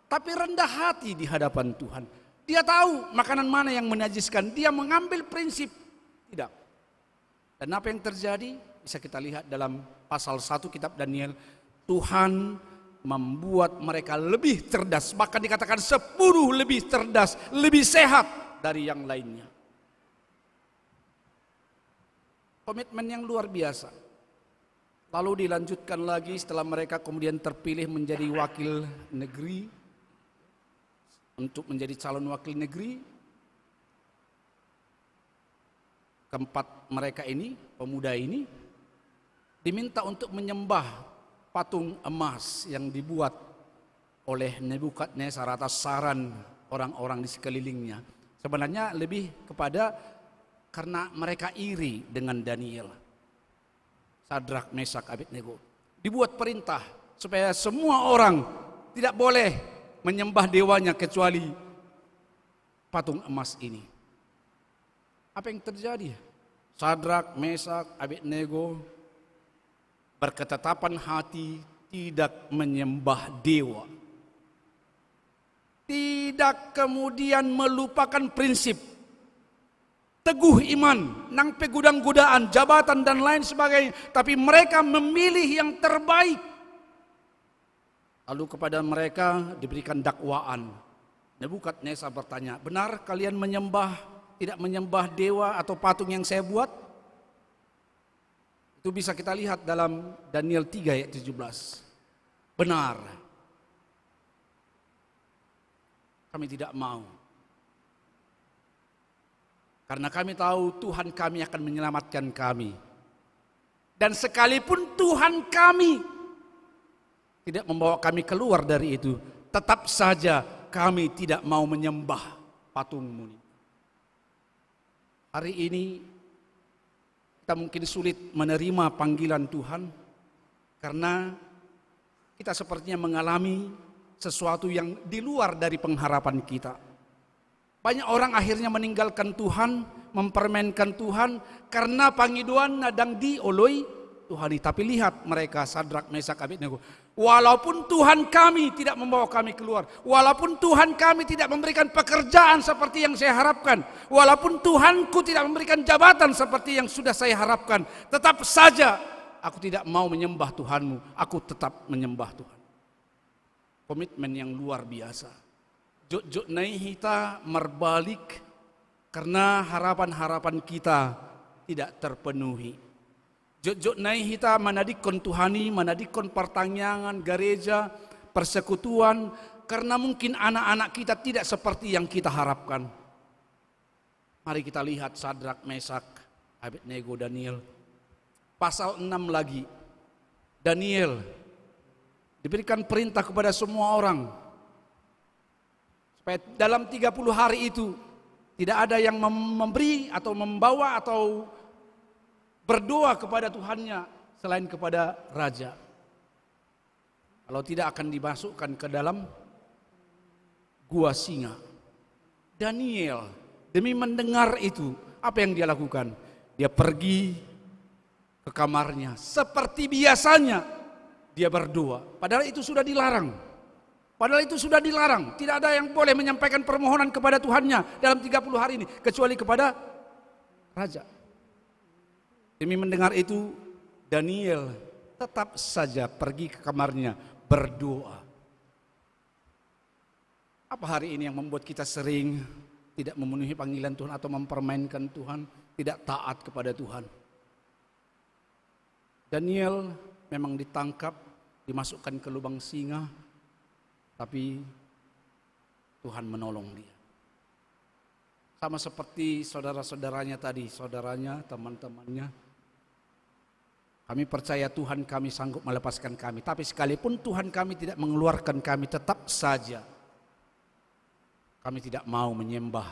tapi rendah hati di hadapan Tuhan. Dia tahu makanan mana yang menajiskan. Dia mengambil prinsip. Tidak. Dan apa yang terjadi? Bisa kita lihat dalam pasal 1 kitab Daniel. Tuhan membuat mereka lebih cerdas. Bahkan dikatakan 10 lebih cerdas, lebih sehat dari yang lainnya. Komitmen yang luar biasa. Lalu dilanjutkan lagi setelah mereka kemudian terpilih menjadi wakil negeri. Untuk menjadi calon wakil negeri. Keempat mereka ini, pemuda ini, diminta untuk menyembah patung emas yang dibuat oleh Nebukadnezar atas saran orang-orang di sekelilingnya. Sebenarnya lebih kepada karena mereka iri dengan Daniel, Sadrak, Mesak, Abednego. Dibuat perintah supaya semua orang tidak boleh menyembah dewanya kecuali patung emas ini. Apa yang terjadi? Sadrak, Mesak, Abednego berketetapan hati tidak menyembah dewa. Tidak kemudian melupakan prinsip. Teguh iman, nang pegudang godaan, jabatan dan lain sebagainya. Tapi mereka memilih yang terbaik. Lalu kepada mereka diberikan dakwaan. Nebukadnezar bertanya, benar kalian tidak menyembah dewa atau patung yang saya buat? Itu bisa kita lihat dalam Daniel 3 ayat 17. Benar. Kami tidak mau. Karena kami tahu Tuhan kami akan menyelamatkan kami. Dan sekalipun Tuhan kami tidak membawa kami keluar dari itu, tetap saja kami tidak mau menyembah patungmu. Hari ini kita mungkin sulit menerima panggilan Tuhan karena kita sepertinya mengalami sesuatu yang di luar dari pengharapan kita. Banyak orang akhirnya meninggalkan Tuhan, mempermainkan Tuhan karena pangiduan nadang dioloi Tuhan. Tapi lihat mereka, Sadrak, Mesak, Abednego. Walaupun Tuhan kami tidak membawa kami keluar, walaupun Tuhan kami tidak memberikan pekerjaan seperti yang saya harapkan, walaupun Tuhanku tidak memberikan jabatan seperti yang sudah saya harapkan, tetap saja aku tidak mau menyembah Tuhanmu, aku tetap menyembah Tuhan. Komitmen yang luar biasa. Jok-jok naik kita merbalik karena harapan-harapan kita tidak terpenuhi. Jok-jok naik kita manadikon Tuhani, manadikon pertanyaan, gereja, persekutuan, karena mungkin anak-anak kita tidak seperti yang kita harapkan. Mari kita lihat Sadrak, Mesak, Abednego, Daniel. Pasal 6 lagi. Daniel diberikan perintah kepada semua orang. Supaya dalam 30 hari itu tidak ada yang memberi atau membawa atau berdoa kepada Tuhannya selain kepada raja. Kalau tidak akan dimasukkan ke dalam gua singa. Daniel demi mendengar itu, apa yang dia lakukan? Dia pergi ke kamarnya seperti biasanya dia berdoa. Padahal itu sudah dilarang. Tidak ada yang boleh menyampaikan permohonan kepada Tuhannya dalam 30 hari ini kecuali kepada raja. Demi mendengar itu, Daniel tetap saja pergi ke kamarnya berdoa. Apa hari ini yang membuat kita sering tidak memenuhi panggilan Tuhan atau mempermainkan Tuhan, tidak taat kepada Tuhan? Daniel memang ditangkap, dimasukkan ke lubang singa, tapi Tuhan menolong dia. Sama seperti saudara-saudaranya tadi, saudaranya, teman-temannya. Kami percaya Tuhan kami sanggup melepaskan kami, tapi sekalipun Tuhan kami tidak mengeluarkan kami, tetap saja kami tidak mau menyembah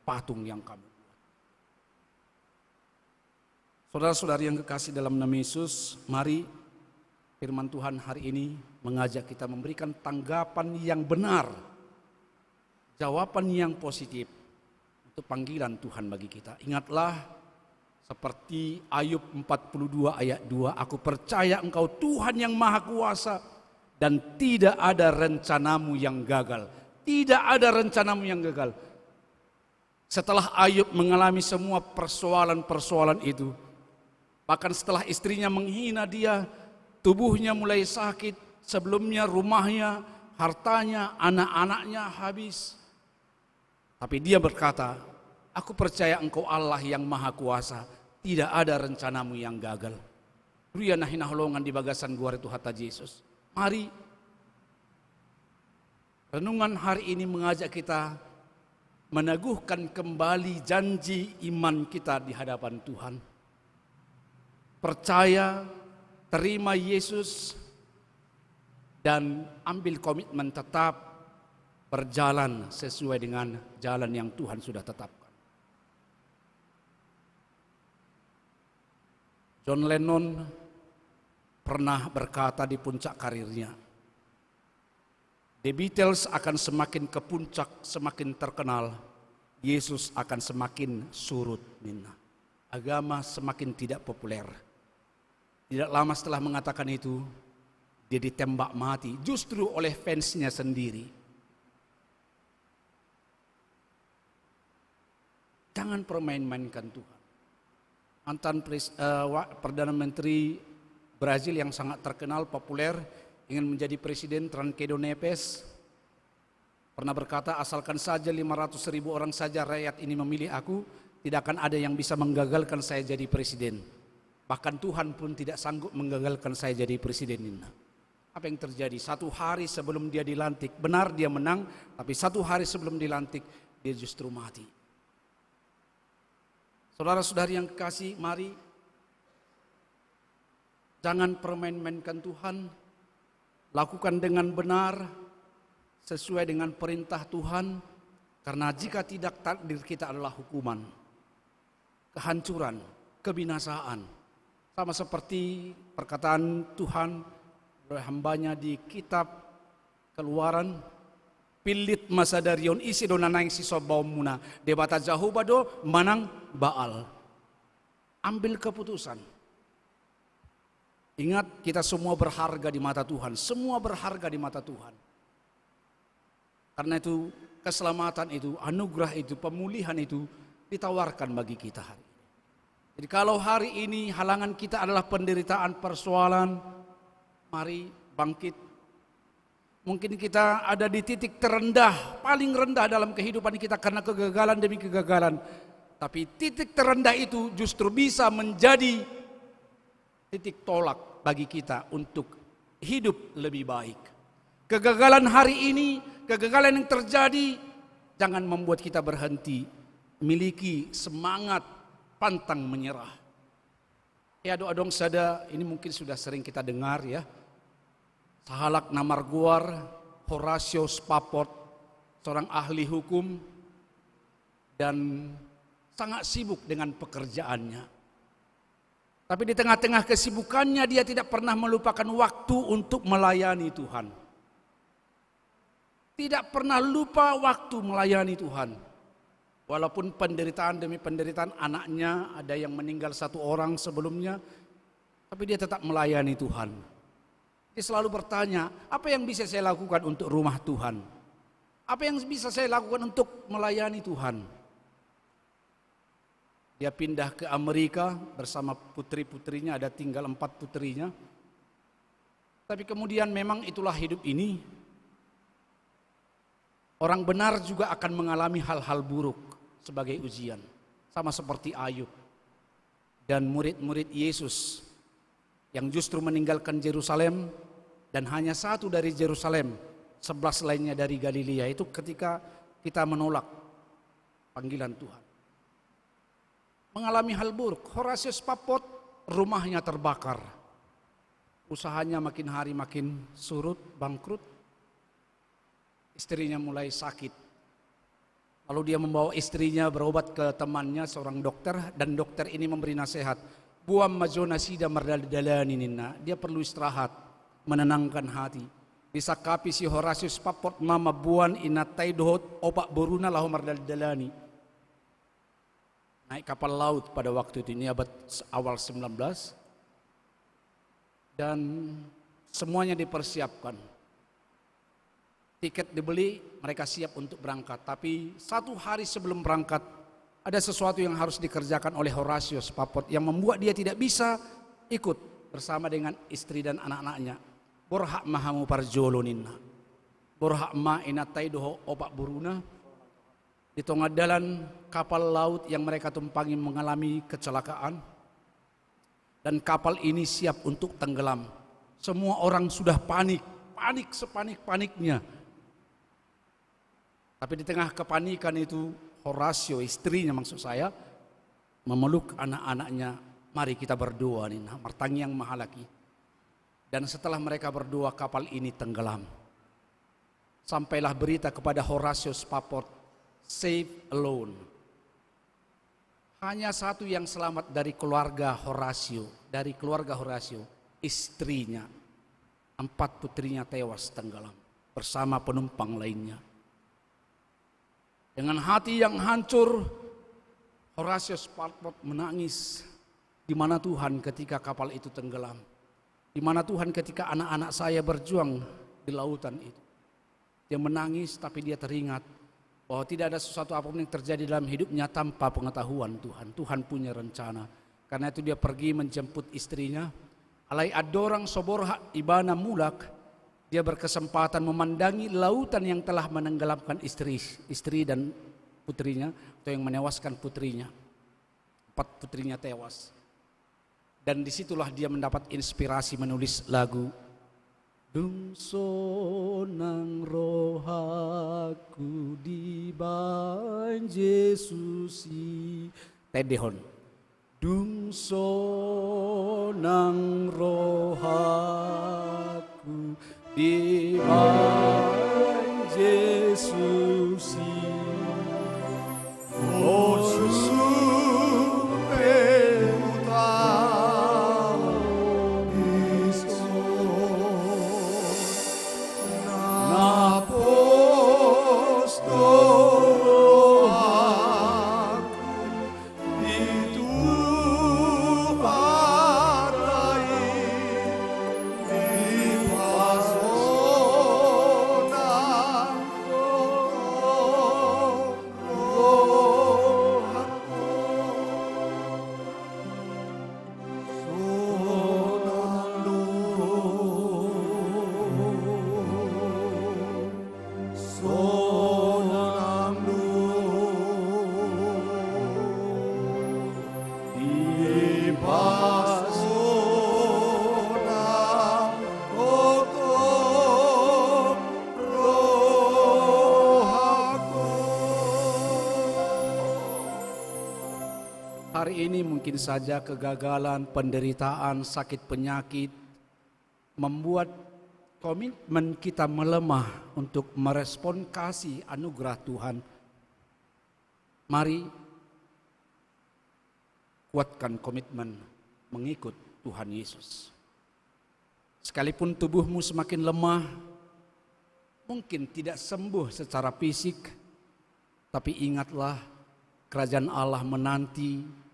patung yang kami buat. Saudara-saudari yang kekasih dalam nama Yesus, mari firman Tuhan hari ini mengajak kita memberikan tanggapan yang benar, jawaban yang positif untuk panggilan Tuhan bagi kita. Ingatlah seperti Ayub 42 ayat 2, aku percaya engkau Tuhan yang maha kuasa dan tidak ada rencanamu yang gagal. Tidak ada rencanamu yang gagal. Setelah Ayub mengalami semua persoalan-persoalan itu, bahkan setelah istrinya menghina dia, tubuhnya mulai sakit, sebelumnya rumahnya, hartanya, anak-anaknya habis. Tapi dia berkata, aku percaya engkau Allah yang maha kuasa, tidak ada rencanamu yang gagal. Ruya nahinah holongan di bagasan guar itu hata Yesus. Mari, renungan hari ini mengajak kita meneguhkan kembali janji iman kita di hadapan Tuhan. Percaya, terima Yesus, dan ambil komitmen tetap berjalan sesuai dengan jalan yang Tuhan sudah tetapkan. John Lennon pernah berkata di puncak karirnya, The Beatles akan semakin ke puncak, semakin terkenal, Yesus akan semakin surut minna. Agama semakin tidak populer. Tidak lama setelah mengatakan itu, dia ditembak mati justru oleh fansnya sendiri. Jangan permain-mainkan Tuhan. Mantan Perdana Menteri Brazil yang sangat terkenal, populer, ingin menjadi presiden, Tancredo Neves, pernah berkata, asalkan saja 500.000 orang saja rakyat ini memilih aku, tidak akan ada yang bisa menggagalkan saya jadi presiden. Bahkan Tuhan pun tidak sanggup menggagalkan saya jadi presiden ini. Apa yang terjadi? Satu hari sebelum dia dilantik, benar dia menang, tapi satu hari sebelum dilantik, dia justru mati. Saudara-saudari yang kekasih, mari jangan permain-mainkan Tuhan. Lakukan dengan benar, sesuai dengan perintah Tuhan. Karena jika tidak, takdir kita adalah hukuman, kehancuran, kebinasaan. Sama seperti perkataan Tuhan oleh hambanya di kitab Keluaran, pilit masa darion isi donanaing si sobomuna debata jahubado manang Baal. Ambil keputusan. Ingat, kita semua berharga di mata Tuhan, semua berharga di mata Tuhan. Karena itu keselamatan itu, anugerah itu, pemulihan itu ditawarkan bagi kita hari ini. Jadi kalau hari ini halangan kita adalah penderitaan, persoalan, mari bangkit. Mungkin kita ada di titik terendah, paling rendah dalam kehidupan kita karena kegagalan demi kegagalan. Tapi titik terendah itu justru bisa menjadi titik tolak bagi kita untuk hidup lebih baik. Kegagalan hari ini, kegagalan yang terjadi, jangan membuat kita berhenti. Miliki semangat pantang menyerah. Ya doa-doa sada, ini mungkin sudah sering kita dengar ya. Sahalak Namarguar, Horatio Spafford, seorang ahli hukum dan sangat sibuk dengan pekerjaannya. Tapi di tengah-tengah kesibukannya dia tidak pernah melupakan waktu untuk melayani Tuhan. Tidak pernah lupa waktu melayani Tuhan. Walaupun penderitaan demi penderitaan, anaknya ada yang meninggal satu orang sebelumnya, tapi dia tetap melayani Tuhan. Dia selalu bertanya, apa yang bisa saya lakukan untuk rumah Tuhan? Apa yang bisa saya lakukan untuk melayani Tuhan? Dia pindah ke Amerika bersama putri-putrinya, ada tinggal 4 putrinya. Tapi kemudian memang itulah hidup ini. Orang benar juga akan mengalami hal-hal buruk sebagai ujian. Sama seperti Ayub dan murid-murid Yesus yang justru meninggalkan Yerusalem dan hanya satu dari Yerusalem, 11 lainnya dari Galilea. Itu ketika kita menolak panggilan Tuhan. Mengalami hal buruk. Horatius Papot rumahnya terbakar. Usahanya makin hari makin surut, bangkrut. Istrinya mulai sakit. Lalu dia membawa istrinya berobat ke temannya, seorang dokter, dan dokter ini memberi nasihat. Buam majona sida mardalani nina. Dia perlu istirahat, menenangkan hati. Disakapi si Horatius Papot mama buan inatai dohot opak boruna lahu mardalani. Naik kapal laut pada waktu itu, ini abad awal 19. Dan semuanya dipersiapkan. Tiket dibeli, mereka siap untuk berangkat. Tapi 1 hari sebelum berangkat, ada sesuatu yang harus dikerjakan oleh Horatius Papot yang membuat dia tidak bisa ikut bersama dengan istri dan anak-anaknya. Borhak mahamu parjoloninna. Borhak ma inatai doho opak buruna. Di tengah jalan kapal laut yang mereka tumpangi mengalami kecelakaan. Dan kapal ini siap untuk tenggelam. Semua orang sudah panik sepanik-paniknya. Tapi di tengah kepanikan itu, Horatio, istrinya maksud saya, memeluk anak-anaknya. Mari kita berdoa nih, martangi yang mahalaki. Dan setelah mereka berdoa, kapal ini tenggelam. Sampailah berita kepada Horatius Papot, save alone. Hanya satu yang selamat dari keluarga Horatio, istrinya. 4 putrinya tewas tenggelam bersama penumpang lainnya. Dengan hati yang hancur, Horatius Papot menangis. Di mana Tuhan ketika kapal itu tenggelam? Di mana Tuhan ketika anak-anak saya berjuang di lautan itu? Dia menangis, tapi dia teringat bahwa tidak ada sesuatu apapun yang terjadi dalam hidupnya tanpa pengetahuan Tuhan. Tuhan punya rencana. Karena itu dia pergi menjemput istrinya. Alai adorang soborha ibana mulak. Dia berkesempatan memandangi lautan yang telah menenggelamkan istri dan putrinya, atau yang menewaskan putrinya. 4 putrinya tewas. Dan disitulah dia mendapat inspirasi menulis lagu. Dungso nang rohaku di ban Yesusi. Tedehon. Dungso nang rohaku di ban Yesusi. Oh Hari ini mungkin saja kegagalan, penderitaan, sakit penyakit membuat komitmen kita melemah untuk merespon kasih anugerah Tuhan. Mari kuatkan komitmen mengikut Tuhan Yesus. Sekalipun tubuhmu semakin lemah, mungkin tidak sembuh secara fisik, tapi ingatlah kerajaan Allah menanti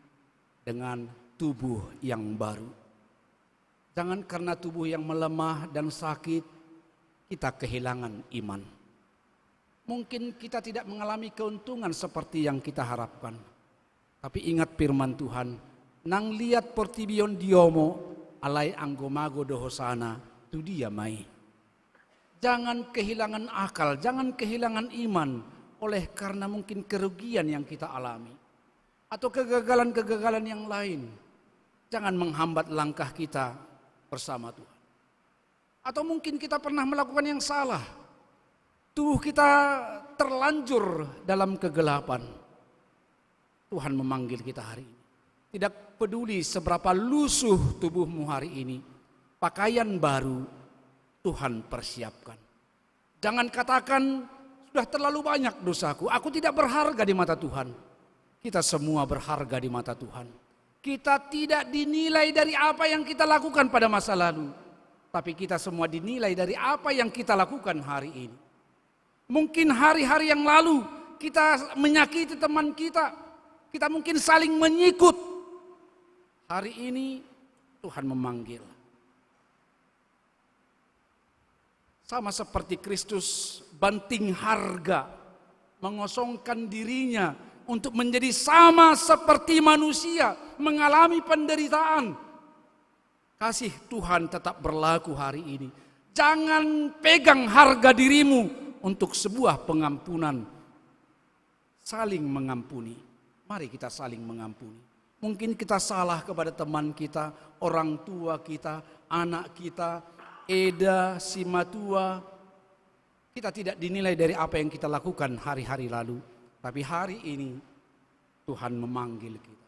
dengan tubuh yang baru. Jangan karena tubuh yang melemah dan sakit, kita kehilangan iman. Mungkin kita tidak mengalami keuntungan seperti yang kita harapkan. Tapi ingat firman Tuhan, nang liat portibion diomo, alai anggomago dohosana, tu dia mai. Jangan kehilangan akal, jangan kehilangan iman oleh karena mungkin kerugian yang kita alami atau kegagalan-kegagalan yang lain. Jangan menghambat langkah kita bersama Tuhan. Atau mungkin kita pernah melakukan yang salah. Tubuh kita terlanjur dalam kegelapan. Tuhan memanggil kita hari ini. Tidak peduli seberapa lusuh tubuhmu hari ini, pakaian baru Tuhan persiapkan. Jangan katakan, sudah terlalu banyak dosaku, aku tidak berharga di mata Tuhan. Kita semua berharga di mata Tuhan. Kita tidak dinilai dari apa yang kita lakukan pada masa lalu, tapi kita semua dinilai dari apa yang kita lakukan hari ini. Mungkin hari-hari yang lalu kita menyakiti teman kita, kita mungkin saling menyikut. Hari ini Tuhan memanggil. Sama seperti Kristus banting harga, mengosongkan dirinya untuk menjadi sama seperti manusia, mengalami penderitaan. Kasih Tuhan tetap berlaku hari ini. Jangan pegang harga dirimu untuk sebuah pengampunan. Saling mengampuni. Mari kita saling mengampuni. Mungkin kita salah kepada teman kita, orang tua kita, anak kita, Eda, si matua. Kita tidak dinilai dari apa yang kita lakukan hari-hari lalu. Tapi hari ini Tuhan memanggil kita.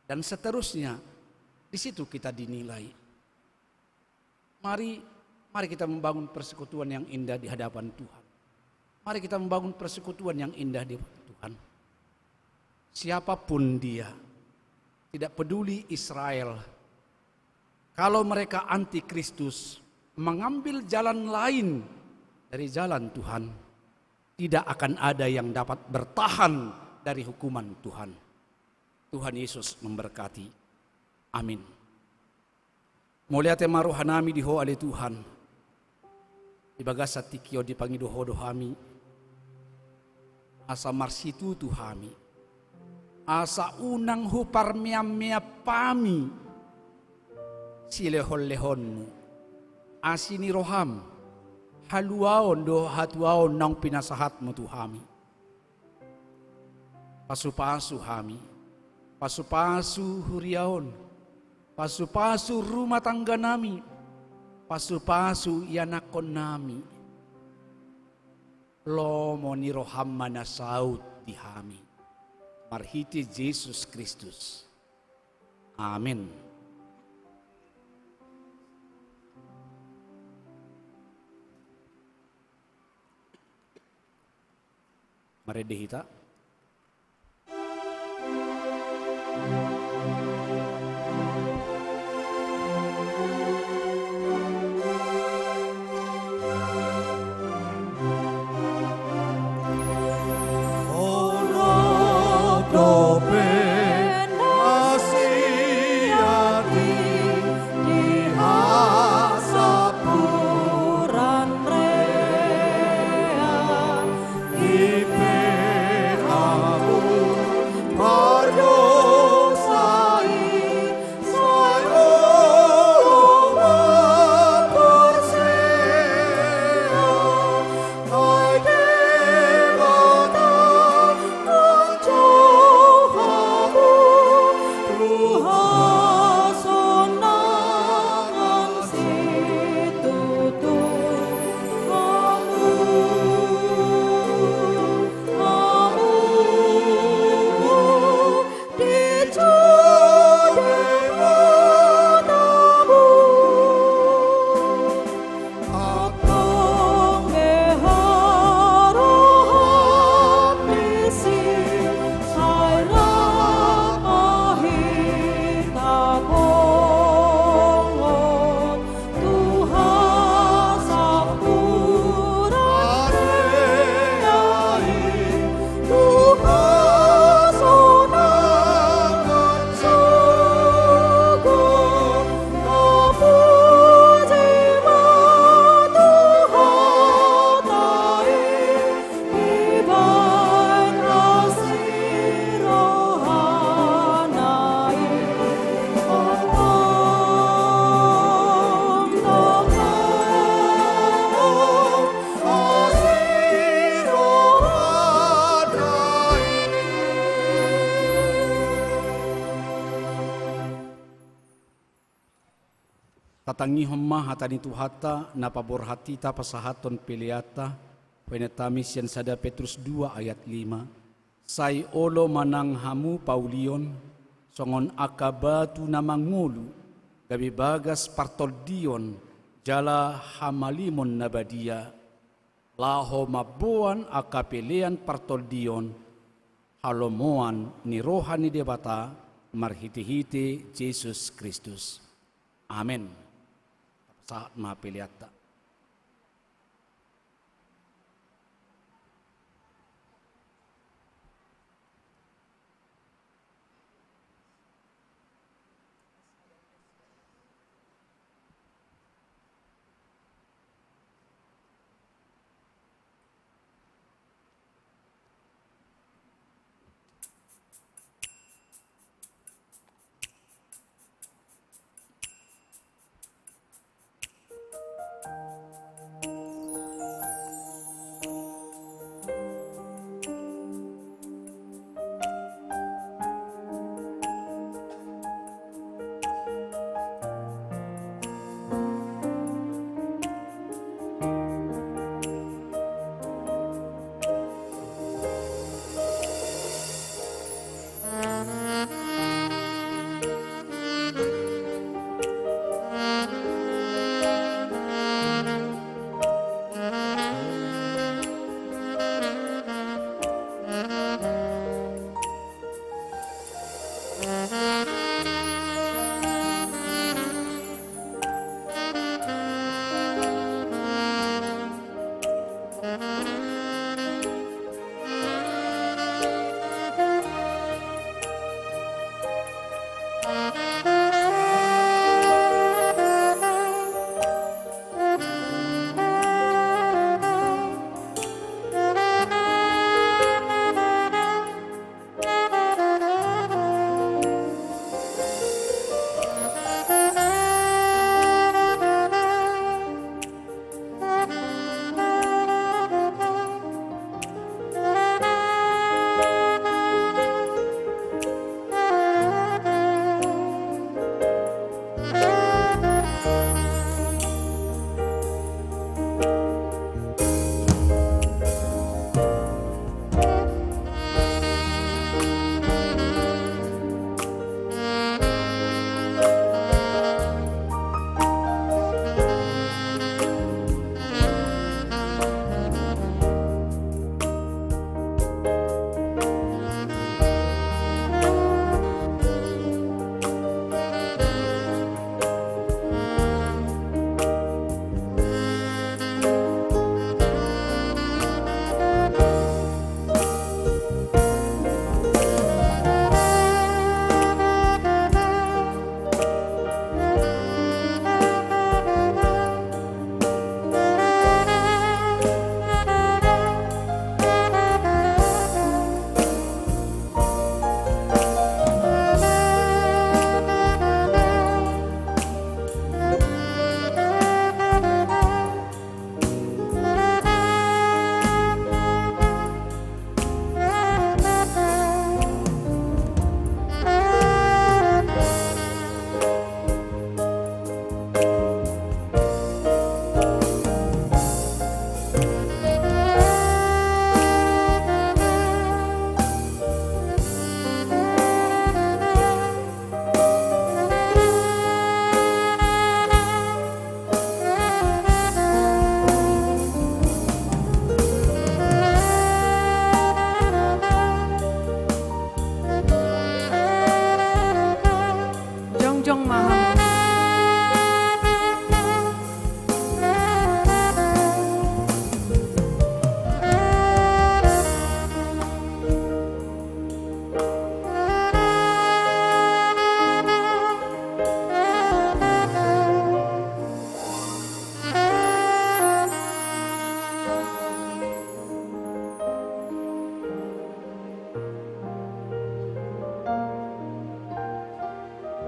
Dan seterusnya di situ kita dinilai. Mari kita membangun persekutuan yang indah di hadapan Tuhan. Mari kita membangun persekutuan yang indah di hadapan Tuhan. Siapapun dia, tidak peduli Israel. Kalau mereka anti Kristus, mengambil jalan lain dari jalan Tuhan, tidak akan ada yang dapat bertahan dari hukuman Tuhan. Tuhan Yesus memberkati. Amin. Mulia tema rohanami diho ale Tuhan. Ibagasa tikio dipangi doho dohami. Asa marsitu tuhami. Asa unang hupar mea pami. Silehon-lehonmu. Asini roham, haluaon do hatuaon nang pinasahatmu Tuhami. Pasu-pasu hami, pasu-pasu huriaon, pasu-pasu rumah tangga nami, pasu-pasu yanakon nami. Lomo ni roham manasaut dihami. Marhiti Yesus Kristus. Amin. Mari dihita. Ipe tatangi homma hatani tuhata napabor hatita pasahaton piliata penetamis yang sada Petrus 2 ayat 5 sai olo manang hamu Paulion songon akabatu namangulu gabi bagas partoldion jala hamalimon nabadia laho mabuan akapelean partoldion halomoan ni rohani debata marhiti-hiti Yesus Kristus. Amin. Saat mapiliata.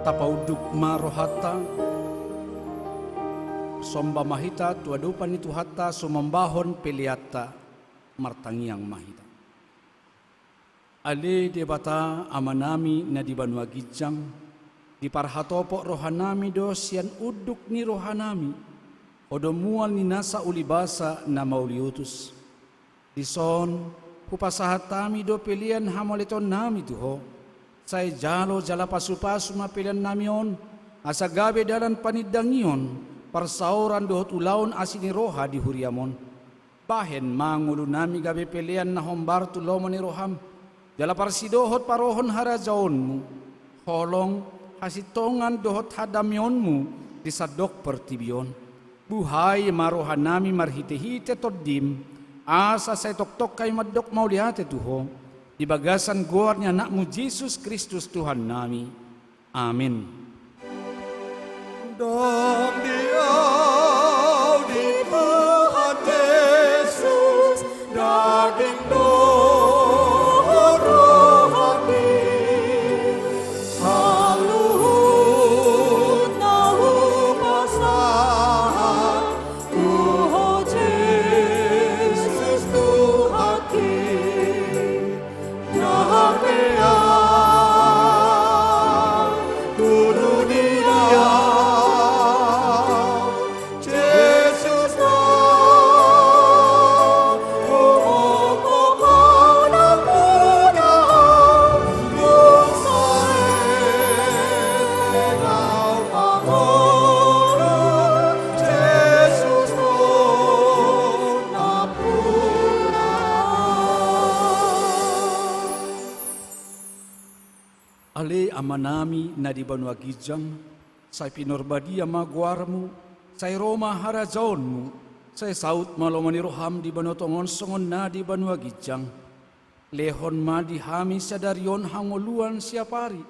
tapauduk marohata somba mahita tuadupan itu hata somambahon peliata martangiang mahita ale debata amanami na di Banua Gijang Di parhatopok rohanami do sian uduk ni rohanami, odo mual ni nasa ulibasa na mauliutus. Di son, hupasahatami do pilihan hamoleton nami tuho. Say jalo jala pasu-pasu mapilihan namion, asa gabe dalan panidangion, parsauran dohot ulaon asini roha di huriamon. Bahen mangulu nami gabe pilihan na hombar tulomon ni roham, jala parsidohot parohon harajaonmu, holong hasitongan dohot hadamionmu disadok pertibion. Buhay marohanami marhite-hite todim, asa say tok-tok kay madok mauliate tuho, di bagasan guarnya anakmu Jesus Kristus Tuhan nami. Amin. Dom diau di Tuhan Yesus, daging dohor rohani, saluhut nahu pasahan, Tuhan Yesus Tuhan ki, Yahweh turun dia. Ale amanami na di banwa gijang, say pinorbadia maguarmu, say Roma harajaonmu, say saut malomani roham di banwa tongon songon na di banwa gijang. Lehon ma di hami sadarion hangoluan siapari,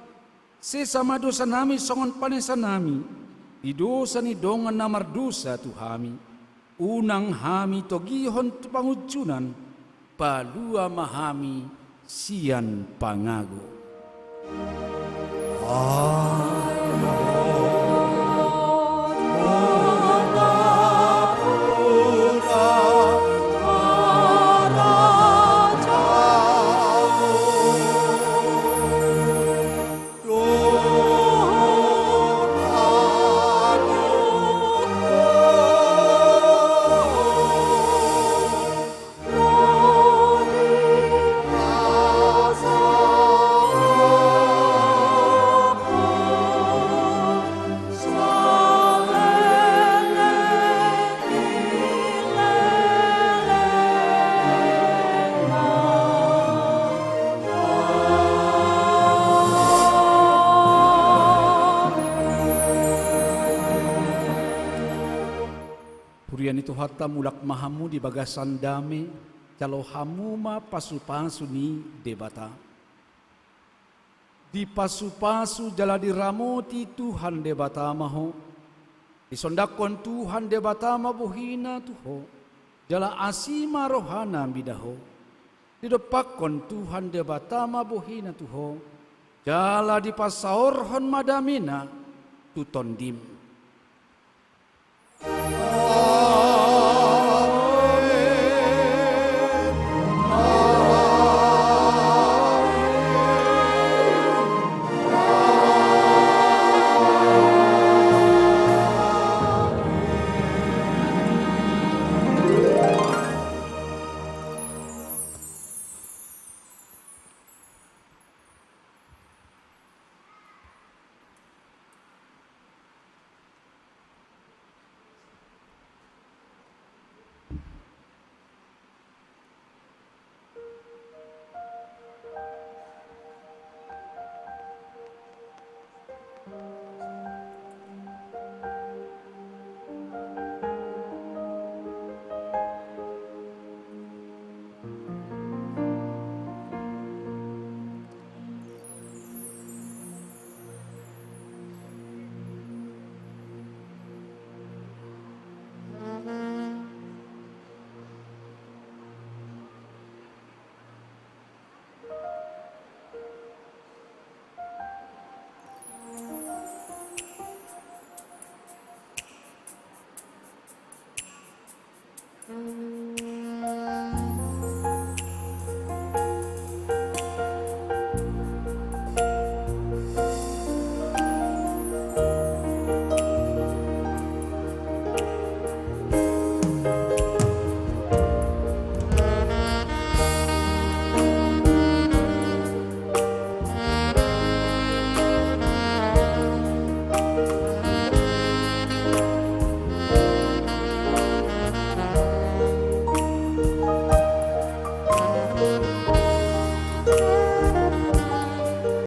sesama dosa nami songon panesa nami, di dosa ni dongan namar dosa tuhami. Unang hami togihon tu pangujunan, palua mahami sian pangago. Purian itu hatta mulak mahamu di bagasan dame, calo hamuma pasu-pasu ni debata. Di pasu-pasu jala diramoti Tuhan debata maho, disondakon Tuhan debata mabuhina tuho, jala asima rohana bidaho, didepakon Tuhan debata mabuhina tuho, jala di pasaorhon madamina tutondim.